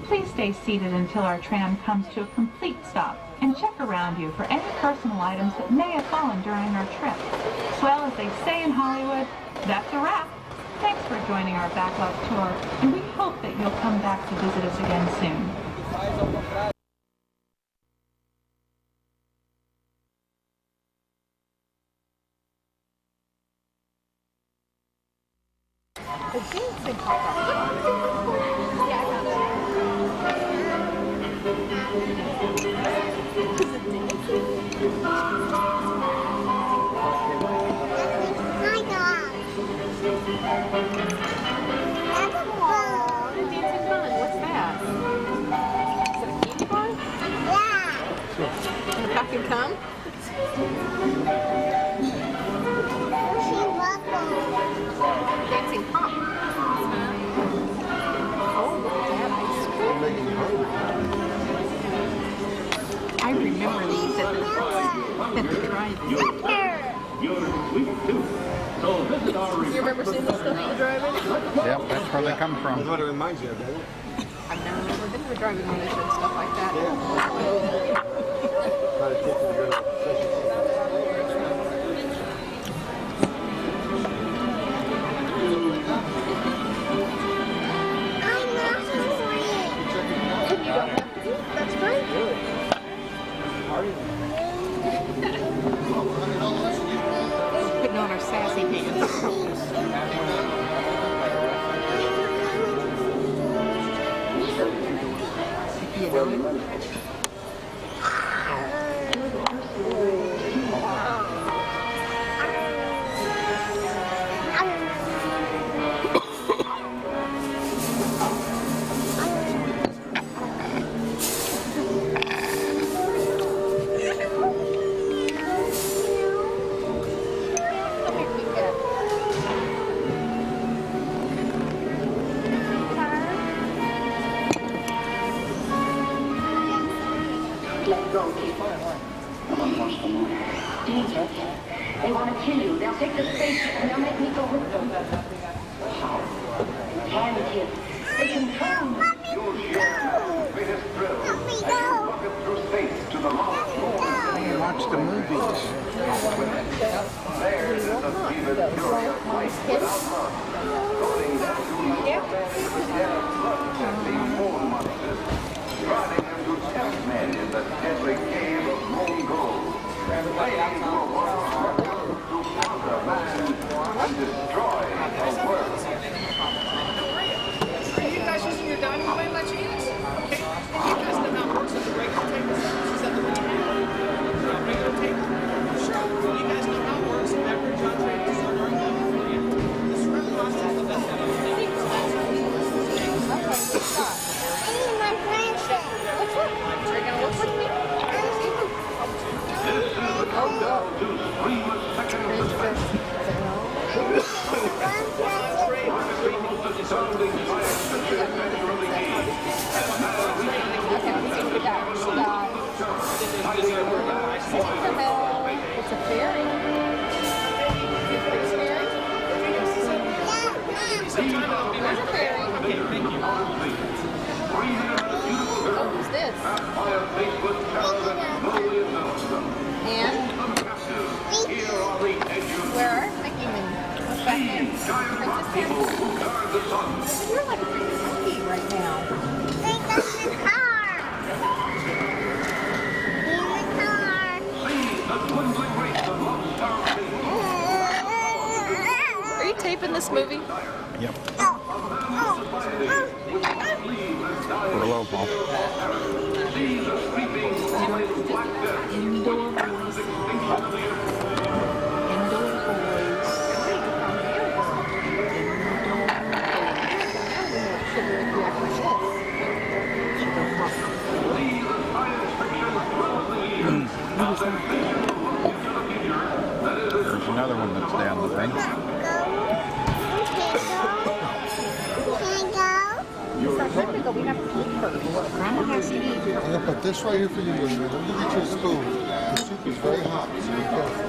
Please stay seated until our tram comes to a complete stop, and check around you for any personal items that may have fallen during our trip. Well, as they say in Hollywood, that's a wrap. Thanks for joining our backlot tour, and we hope that you'll come back to visit us again soon. The jeans did pop up. Yeah, I found The dancing bun, what's that? Is it a candy bar? Yeah. And back and come? Dancing pop. Oh, that ice cream. I remember these at the drive-in. So this is our You remember seeing this stuff at the drive-in? Yep, that's where they come from. That's what it reminds you of, doesn't it? I've never been to a drive-in when they showed stuff like that. That's great. Putting on our sassy pants. You know it? dangerous. They want to kill you. They'll take the spaceship and they'll make me go with them. How? Can't. They can come. You'll share man's greatest thrill as you rocket through space to the lost moon. You watch the movies. Theirs is a fevered fury of life without love, going down to love man with dead of blood and the moon monsters, driving them to test men in the deadly cave of moon gold, and playing to a world struggle to conquer man and destroy the world. Are you guys using your dining plan by chance? Okay. And you guys know how it works at the regular table. Is that the one you have? Regular table? Sure. You guys know how it works. Beverage, entree, dessert, or anything for you. The shrimp pasta is the best one. It's a fairy. There's a fairy. Oh, who's this? And? Where are Mickey and Princess Anne? You're like happy right now. Are you taping this movie? Yep. Hello, Paul. Indoor boys. There's another one that's down the thing. Technical, we have to eat first. Grandma has to eat. I'm going to put this right here for you, William. Let me get you a spoon. The soup is very hot, so be careful.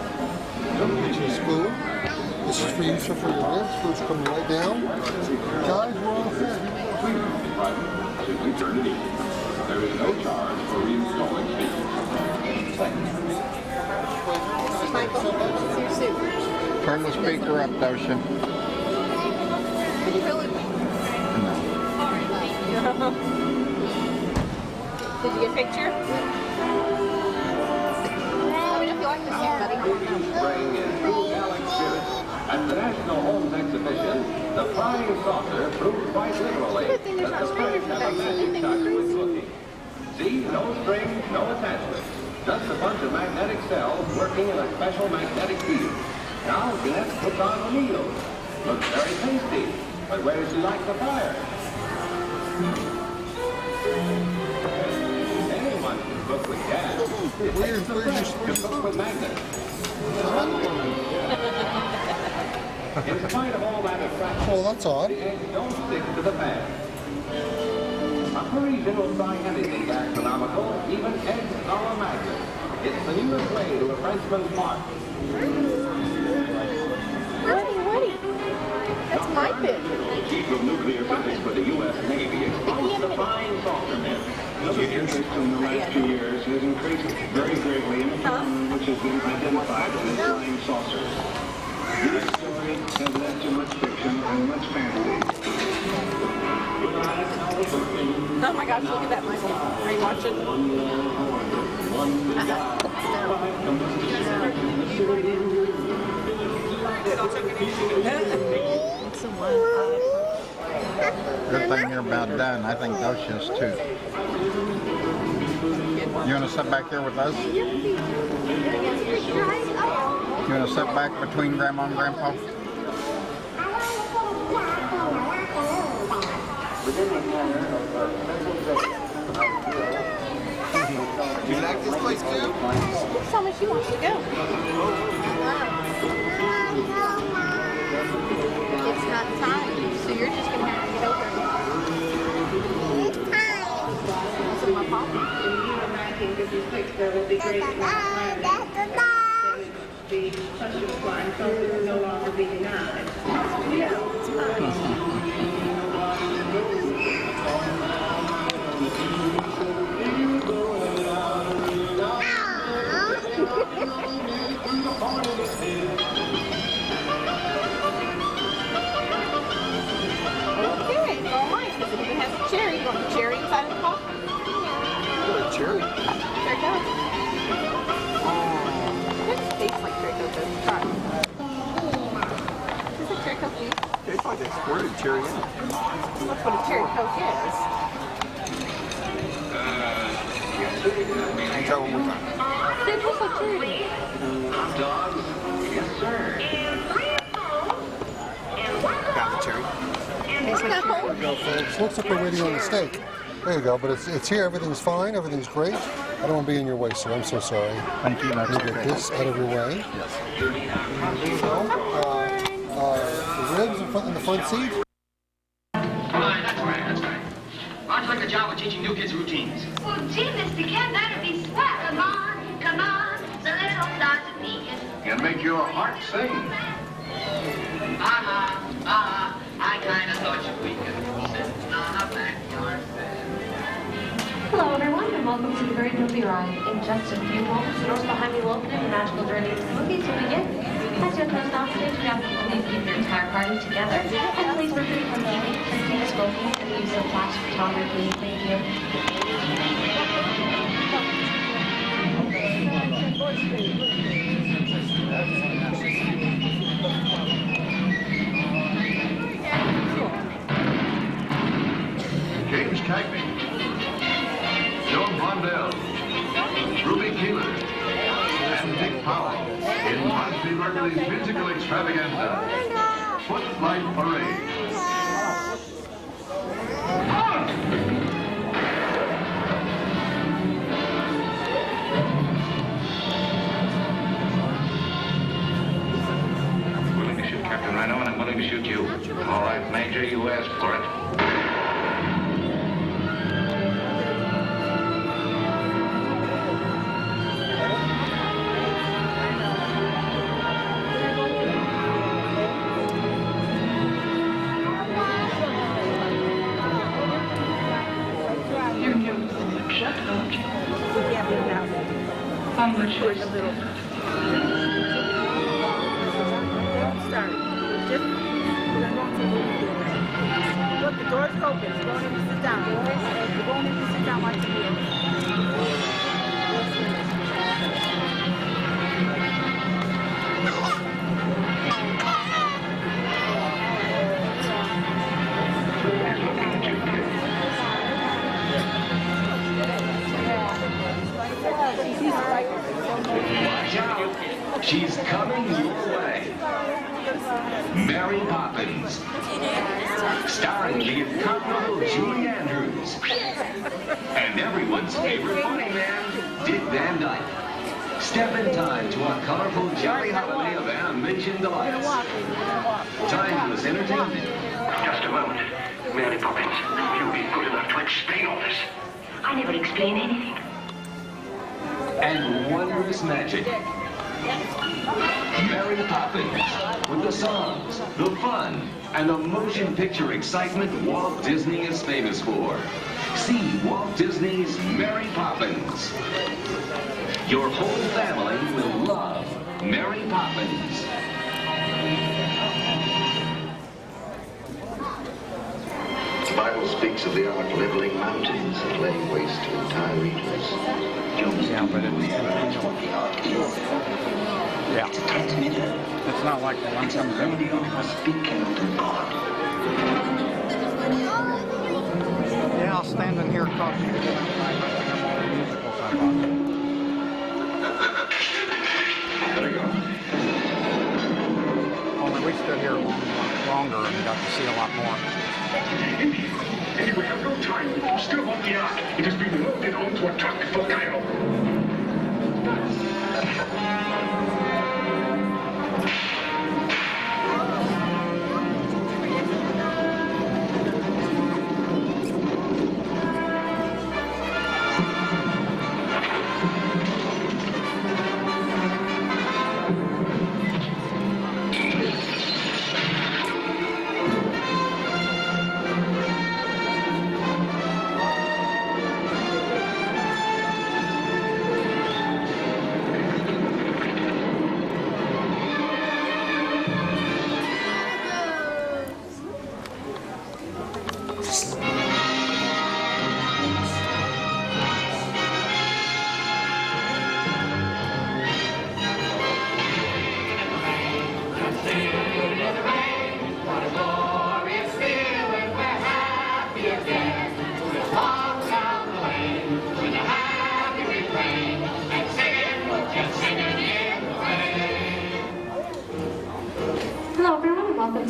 Let me get you a spoon. This is for you, so for your ribs. Food's coming right down. Guys, we're all set. There is no charge for reinstalling Michael, it's your soup. Turn the speaker up, Docia. Really? Did you get a picture? Let me know if you like this soup, buddy. Spring in true Gallic spirit. At the National Homes Exhibition, the flying saucer proved quite literally that the French have a magic touch with cooking. See, no strings, no attachments. Just a bunch of magnetic cells working in a special magnetic field. Now Jeanette puts on the meal. Looks very tasty, but where does she like the fire? Anyone can cook with gas. It takes the French to cook with magnets. In spite of all that attraction, well, that's odd. The eggs don't stick to the pan. A Parisian will try anything astronomical, even eggs are a magnet. It's the newest way to a Frenchman's heart. Woody. That's my fish. Chief of Nuclear Physics for the U.S. Navy exposed the flying saucer myth. The interest in the last 2 years has increased very greatly in the phenomenon which has been identified as flying saucers. This story has led to much fiction and much fantasy. Oh my gosh, look at that, Michael. Are you watching? Good thing you're about done. I think Docia's too. You want to sit back there with us? You want to sit back between Grandma and Grandpa? Do you like this place too? She told me she wants to go. It's not time, so you're just going to have to get over it. It's time. That's my papa. to apply, something will no longer be denied. Okay, all right. This even has cherry. You want the cherry inside of the coffee? Cherry? Cherry coke. It tastes like cherry coke. Does try. Is it cherry coke? It's like they squirted cherry in it. That's what a cherry coke is. Try one more time. It looks like cherry. Hot dogs? Yes, sir. Got the cherry. There you go, folks. Looks like we're waiting on the steak. There you go, but it's here. Everything's fine. Everything's great. I don't want to be in your way, sir. I'm so sorry. Thank you. Let me get this out of your way. Yes. There you go. The ribs in the front seat. That's right. How'd you like the job of teaching new kids routines? Well, gee, Mr. Ken, that'd be swell. Come on, the little Dr. Deacon. Can make your heart sing. I kind of thought you'd weaken. Sitting on a backyard bed. Hello everyone and welcome to the very movie ride. In just a few moments, the doors behind me will open and the magical journey of the movies will begin. As you approach the stage, we ask that you please keep your entire party together and please refrain from eating, drinking, or smoking, and the use of flash photography. Thank you. James Cagney, Joan Blondell, Ruby Keeler, and Dick Powell in Crosby Mercury's musical extravaganza, Footlight Parade. I'm willing to shoot Captain Rhino, and I'm willing to shoot you. All right, Major, you asked for it. Look, the door's open. You're going in to sit down. You're going in to sit down like the meal. Watch out! She's coming your way. Mary Poppins. Starring the incomparable Julie Andrews. And everyone's favorite funny man, Dick Van Dyke. Step in time to a colorful, jolly holiday of animation delights. Timeless entertainment. Just a moment. Mary Poppins, you'll be good enough to explain all this. I never explain anything. And wondrous magic. Mary Poppins, with the songs, the fun, and the motion picture excitement Walt Disney is famous for. See Walt Disney's Mary Poppins. Your whole family will love Mary Poppins. The Bible speaks of the ark leveling mountains and laying waste to entire regions. Yeah, but it's it's not like the one comes in. Yeah, I'll stand in here talking to musicals I bought. There you go. Only we stood here longer and got to see a lot more. Anyway, we have no time. Still on the ark. It has been loaded onto a truck for Cairo.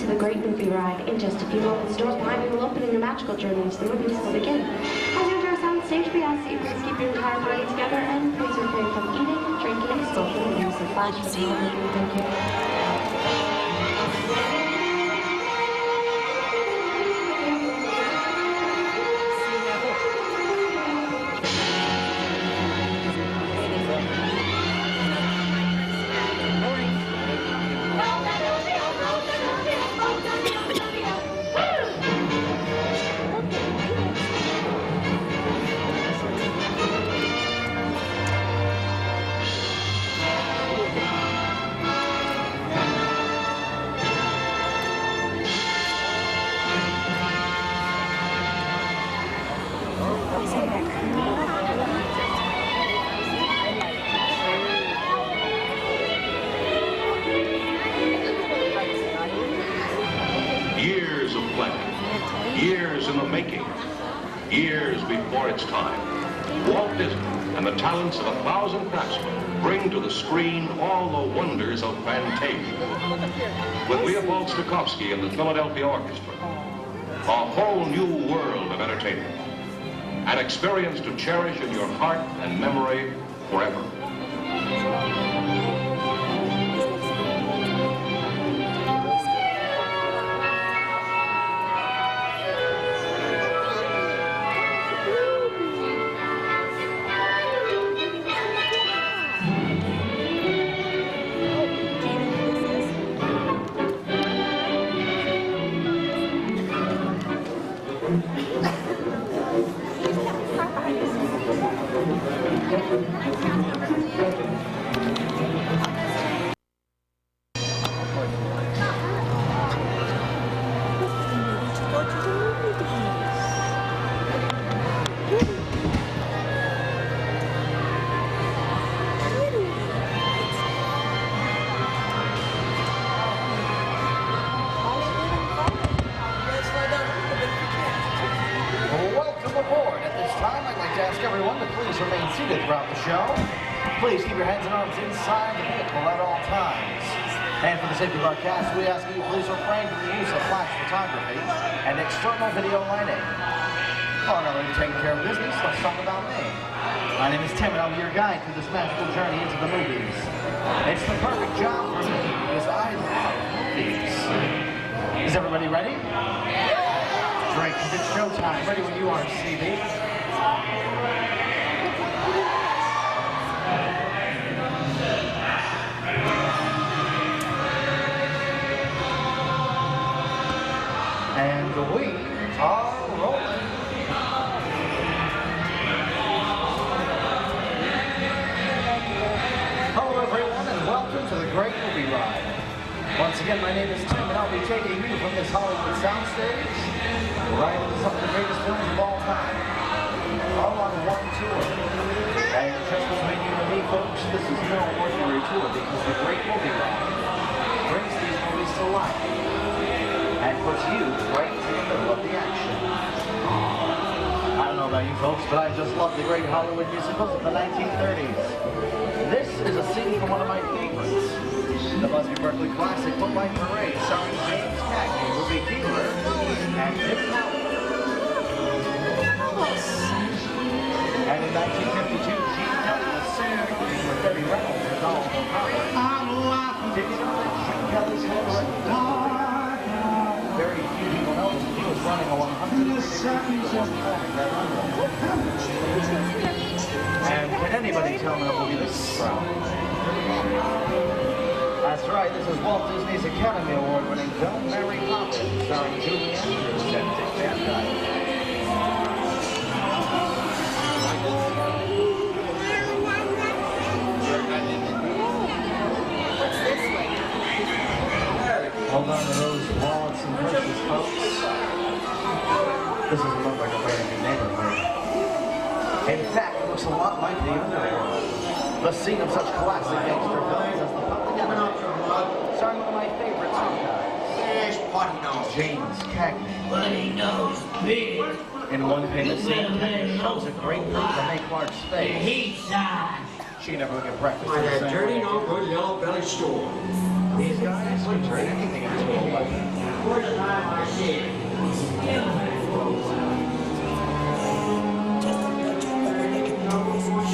to the great movie ride. In just a few moments, doors behind me will open and your magical journey into the movies will begin. As you enter our sound stage, we ask that you please keep your entire party together and please refrain from eating, drinking, smoking, and use of flash for television. Thank you. Years of planning, years in the making, years before its time. Walt Disney and the talents of 1,000 craftsmen bring to the screen all the wonders of Fantasia. With Leopold Stokowski and the Philadelphia Orchestra, a whole new world of entertainment. An experience to cherish in your heart and memory forever. Please keep your hands and arms inside the vehicle at all times. And for the safety of our cast, we ask that you please refrain from the use of flash photography and external video lighting. Well, now that we've taken care of business, let's talk about me. My name is Tim, and I'll be your guide through this magical journey into the movies. It's the perfect job for me because I love movies. Is everybody ready? Great, it's showtime. Ready when you are, CB. And we are rolling. Hello everyone and welcome to the Great Movie Ride. Once again, my name is Tim and I'll be taking you from this Hollywood soundstage right into some of the greatest films of all time. All on one tour. And just between you and me, folks, this is no ordinary tour because the Great Movie Ride brings these movies to life and puts you right in the middle of the action. I don't know about you folks, but I just love the great Hollywood musicals of the 1930s. This is a scene from one of my favorites, the Busby Berkeley classic Moonlight Parade, starring James Cagney, Ruby Keeler, and Tim Howard. And in 1952, Gene Kelly was singing with Debbie Reynolds and Donald O'Connor. Did you know that Gene Kelly's favorite very few people know that he was running a 100 And can anybody tell me what movie this is from? That's right, this is Walt Disney's Academy Award winning film Mary Poppins, starring Julie Andrews and Dick Van Dyke. Hold on to those wallets and purses, folks. This doesn't look like a very good neighborhood. In fact, it looks a lot like the underworld. The scene of such classic gangster films as The Public Enemy, starring one of my favorite top guys. James Cagney. Buddy knows big. In one famous scene, Cagney shows a great move to make large space. She never would get breakfast. By that dirty, no-good, yellow-bellied store. These guys can turn anything into a weapon. First time I see it.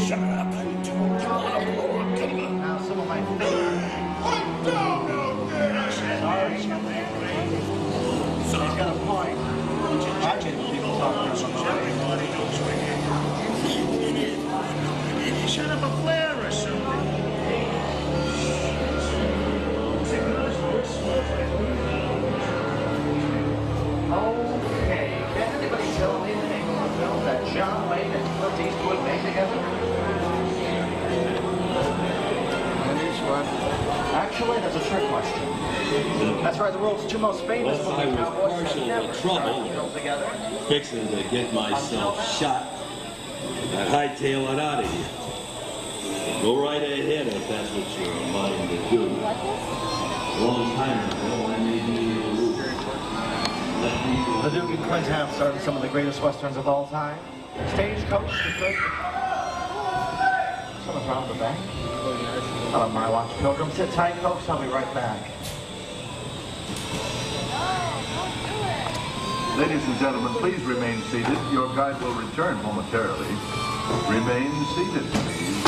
Shut up. Now, some of my favorite. He's got a point. I've been people talking about Shut up a flare or something. Okay, can anybody tell me the name of the film that John Wayne and Clint Eastwood made together? Actually, that's a trick question. That's right, the world's two most famous Well, I movie was cowboys partial have never to starred trouble, together. fixing to get myself shot. I hightail it out of here. Go right ahead if that's what you're a mind to do. A long time ago, I made me a rule. The Duke and Clint have starred in some of the greatest westerns of all time. Stagecoach, the good. Someone's round the back. On my watch, Pilgrim. Sit tight, folks. I'll be right back. Ladies and gentlemen, please remain seated. Your guide will return momentarily. Remain seated, please.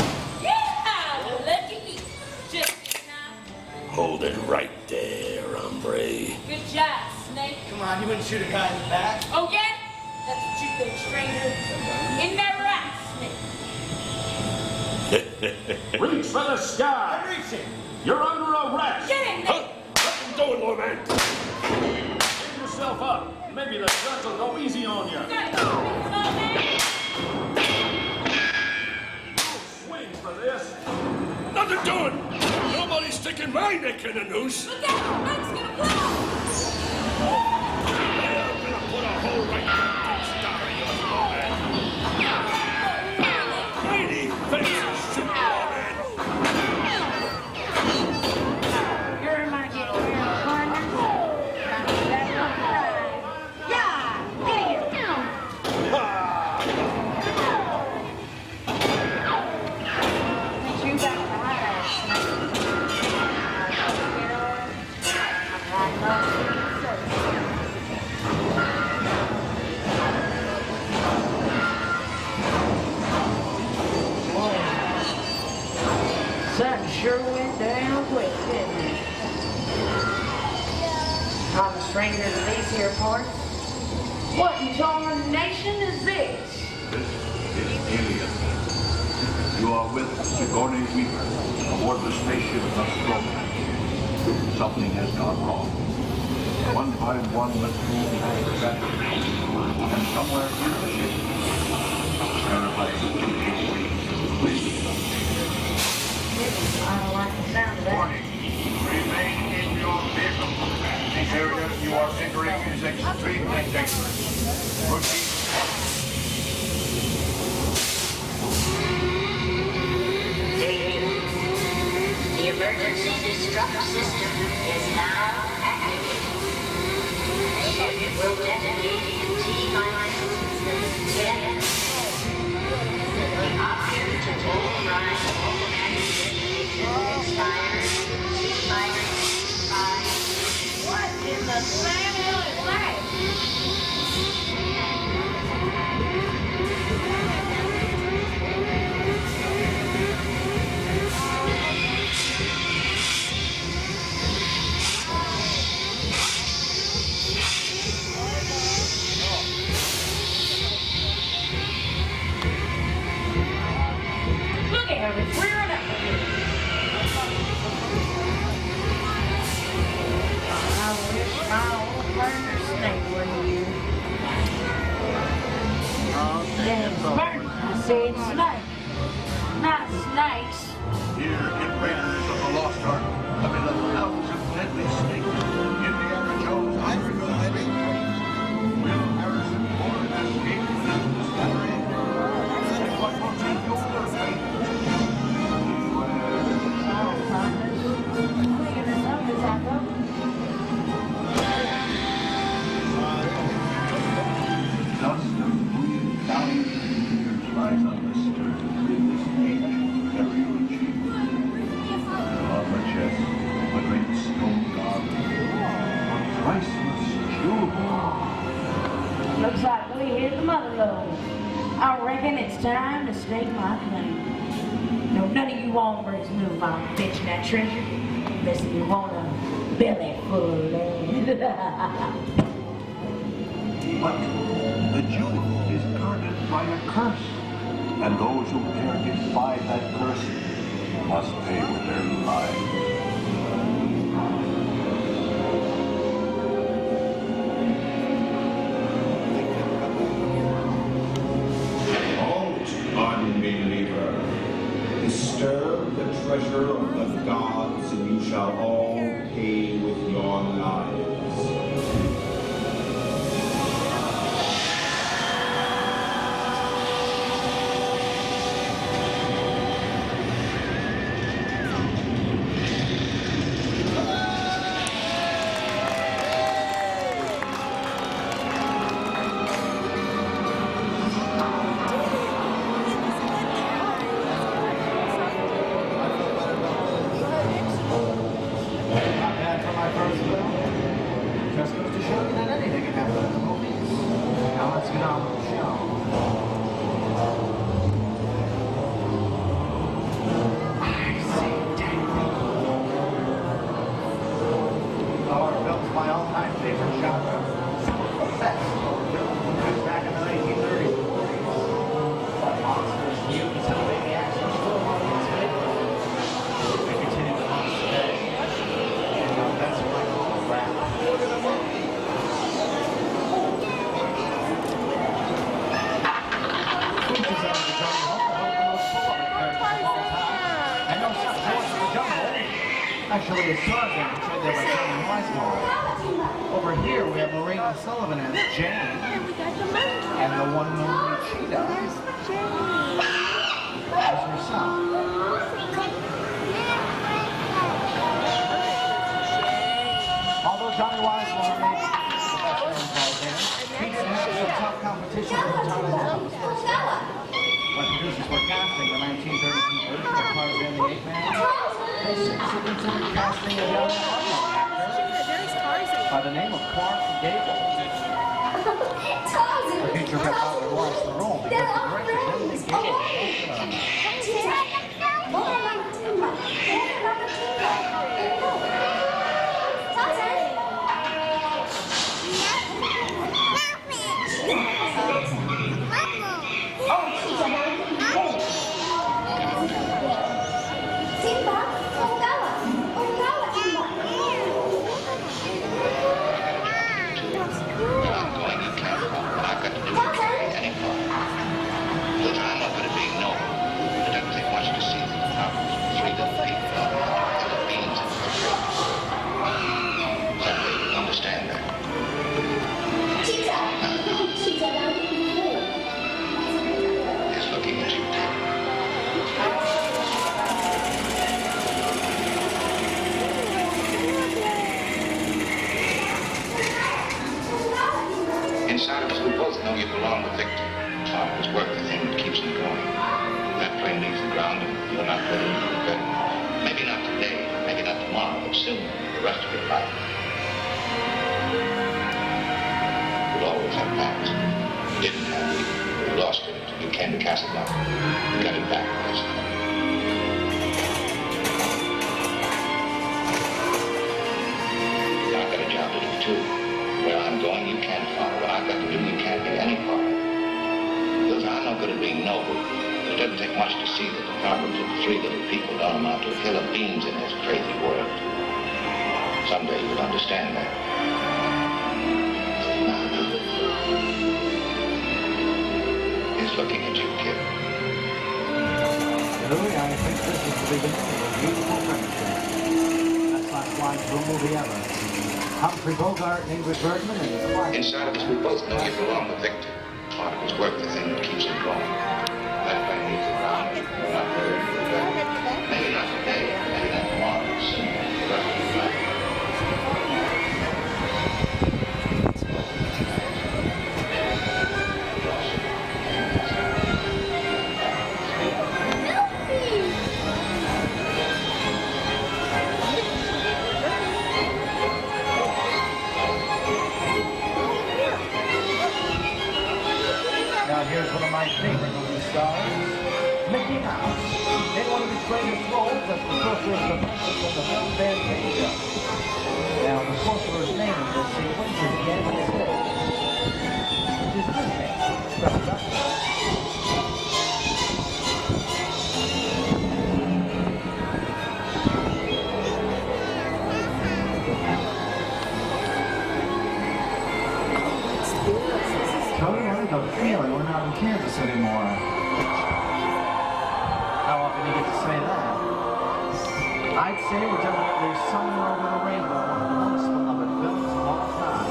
Hold it right there, hombre. Good job, Snake. Come on, you wouldn't shoot a guy in the back. Oh, yeah? That's what you think, stranger. In that right, Snake. Reach for the sky! I'm reaching. You're under arrest! Get in there! What are you doing, little man? Get yourself up. Maybe the judge will go easy on you. No swing for this. Nothing doing. Nobody's sticking my neck in a noose. Look out! Mike's gonna blow! They're gonna put a hole right through that star of yours, little man. Mighty faces, shoot, little man. You're in my get corner. Yeah! Get it down! You got the highlights, Something sure went down quick, didn't it? I'm a stranger to these here parts. What in tarnation is this? This is Alien. You are with Sigourney Weaver aboard the spaceship Nostromo. Something has gone wrong. One by one, the crew has forgotten. And somewhere in the ship, terrifying please. I don't like the sound of that. Warning. Remain in your vehicle. This area you are entering is extremely dangerous. Proceed. The emergency disruptor system is now activated. The ship will detonate in T-minus 10. The option to override automatic detonation expires T-minus 5. What in the Sam hell is that? Look at him, it's rearing up. I wish my old partner Snake were here. Then Burton said Snake, not snakes. Here, invaders of the Lost Ark, amid 1,000 deadly snakes, Indiana Jones undergoing Will Harrison Ford escape without discovery? And what will take your fate? Dust of 3,000 years lies on the stern. I reckon it's time to stake my claim. No, none of you Walbers move on fetching that treasure unless you want a belly full of land. But the jewel is guarded by a curse, and those who dare defy that curse must pay with their lives. Unbeliever, disturb the treasure of the gods, and you shall all pay with your lives. Actually, it's Tarzan, portrayed there by Johnny Weissmuller. Over here, we have Lorraine Sullivan as Jane, and the one and only Cheetah as herself. Although Johnny Weissmuller made the best known Tarzan, he did have some tough competition with Tarzan was first out. When producers were casting the 1932 version of Tarzan the Ape Man, they seriously considered casting a young actor by the name of Clark Gable. The future kept out to watch the role because the director didn't think Inside of us, we both know you belong to Victor. Hard was work, the thing that keeps him going. That plane leaves the ground and you're not ready to regret it. Maybe not today, maybe not tomorrow, but soon, the rest of your life. You'll always have plans. You didn't have it. You lost it. You came to Casablanca. You got it back last night. I've got a job to do too. Where I'm going, you can't follow. What I've got to do, you can't get any part of. Because I'm not good at being noble. But it doesn't take much to see that the problems of the three little people don't amount to a hill of beans in this crazy world. Someday you'll understand that. He's looking at you, kid. Louis, I think this is the beginning of a beautiful friendship. That's like flying to a movie ever. Humphrey Bogart and Ingrid Bergman and his wife. Inside of us, we both know you belong to Victor. Part of his work, the thing that keeps him going. That plane leaves the ground, you're not ready to regret it. Maybe not today, maybe not tomorrow, soon, the rest of your life. stars Mickey Mouse in one of his greatest roles as the sorcerer's the princess of the film Fantasia. Now, the sorcerer's name in this sequence is Yeti Sid, which is Disney. Tony, I have a feeling we're not in Kansas anymore. How often do you get to say that? I'd say we're definitely somewhere over the rainbow, one of the most beloved films of all time.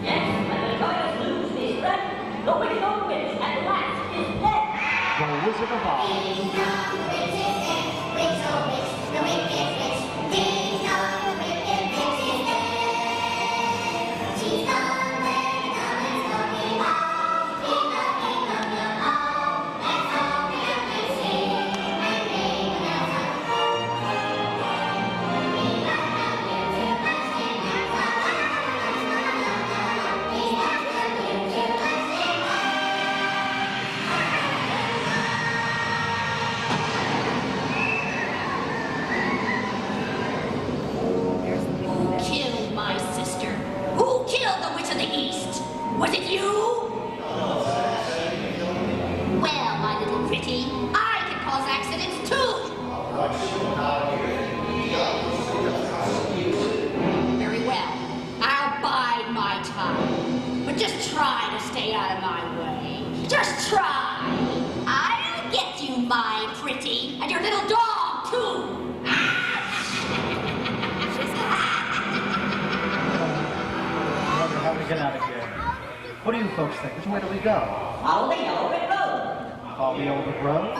Yes, but the Toyota Blues is ready. Nobody knows it. At last, it's dead. The Wizard of Oz. Was it you? Well, my little pretty, I can cause accidents too. Very well. I'll bide my time. But just try to stay out of my way. Just try. I'll get you, my pretty, and your little dog too. How do we get out of here? What do you folks think? Which way do we go? Follow the yellow brick road. Follow the old brick road?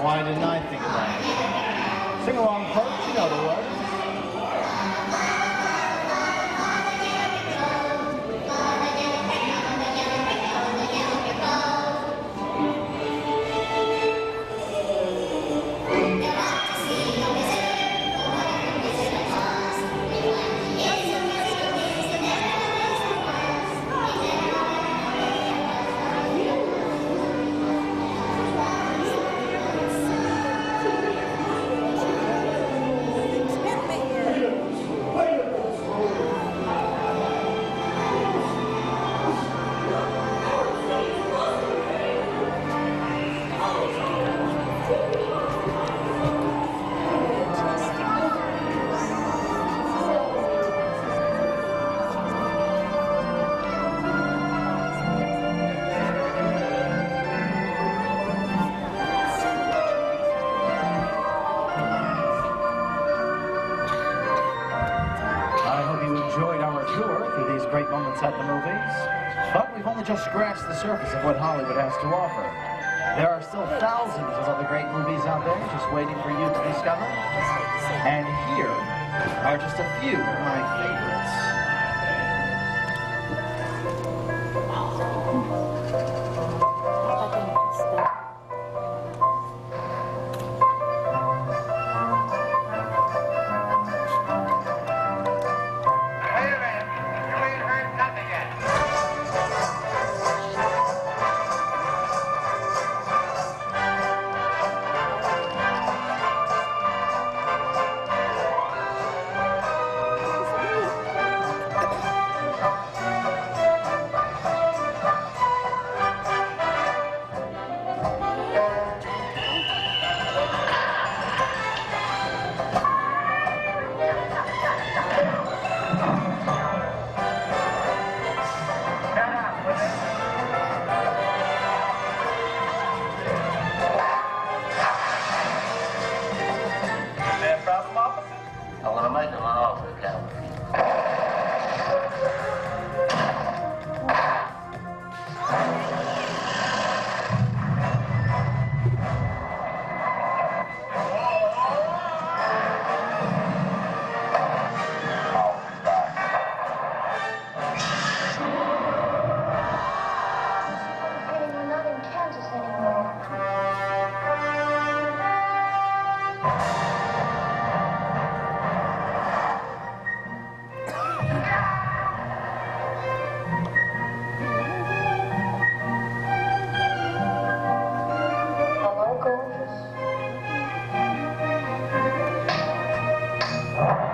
Why didn't I think of that? Sing along, folks. You know the words. At the movies, but we've only just scratched the surface of what Hollywood has to offer. There are still thousands of other great movies out there just waiting for you to discover, and here are just a few of my favorites. Thank you.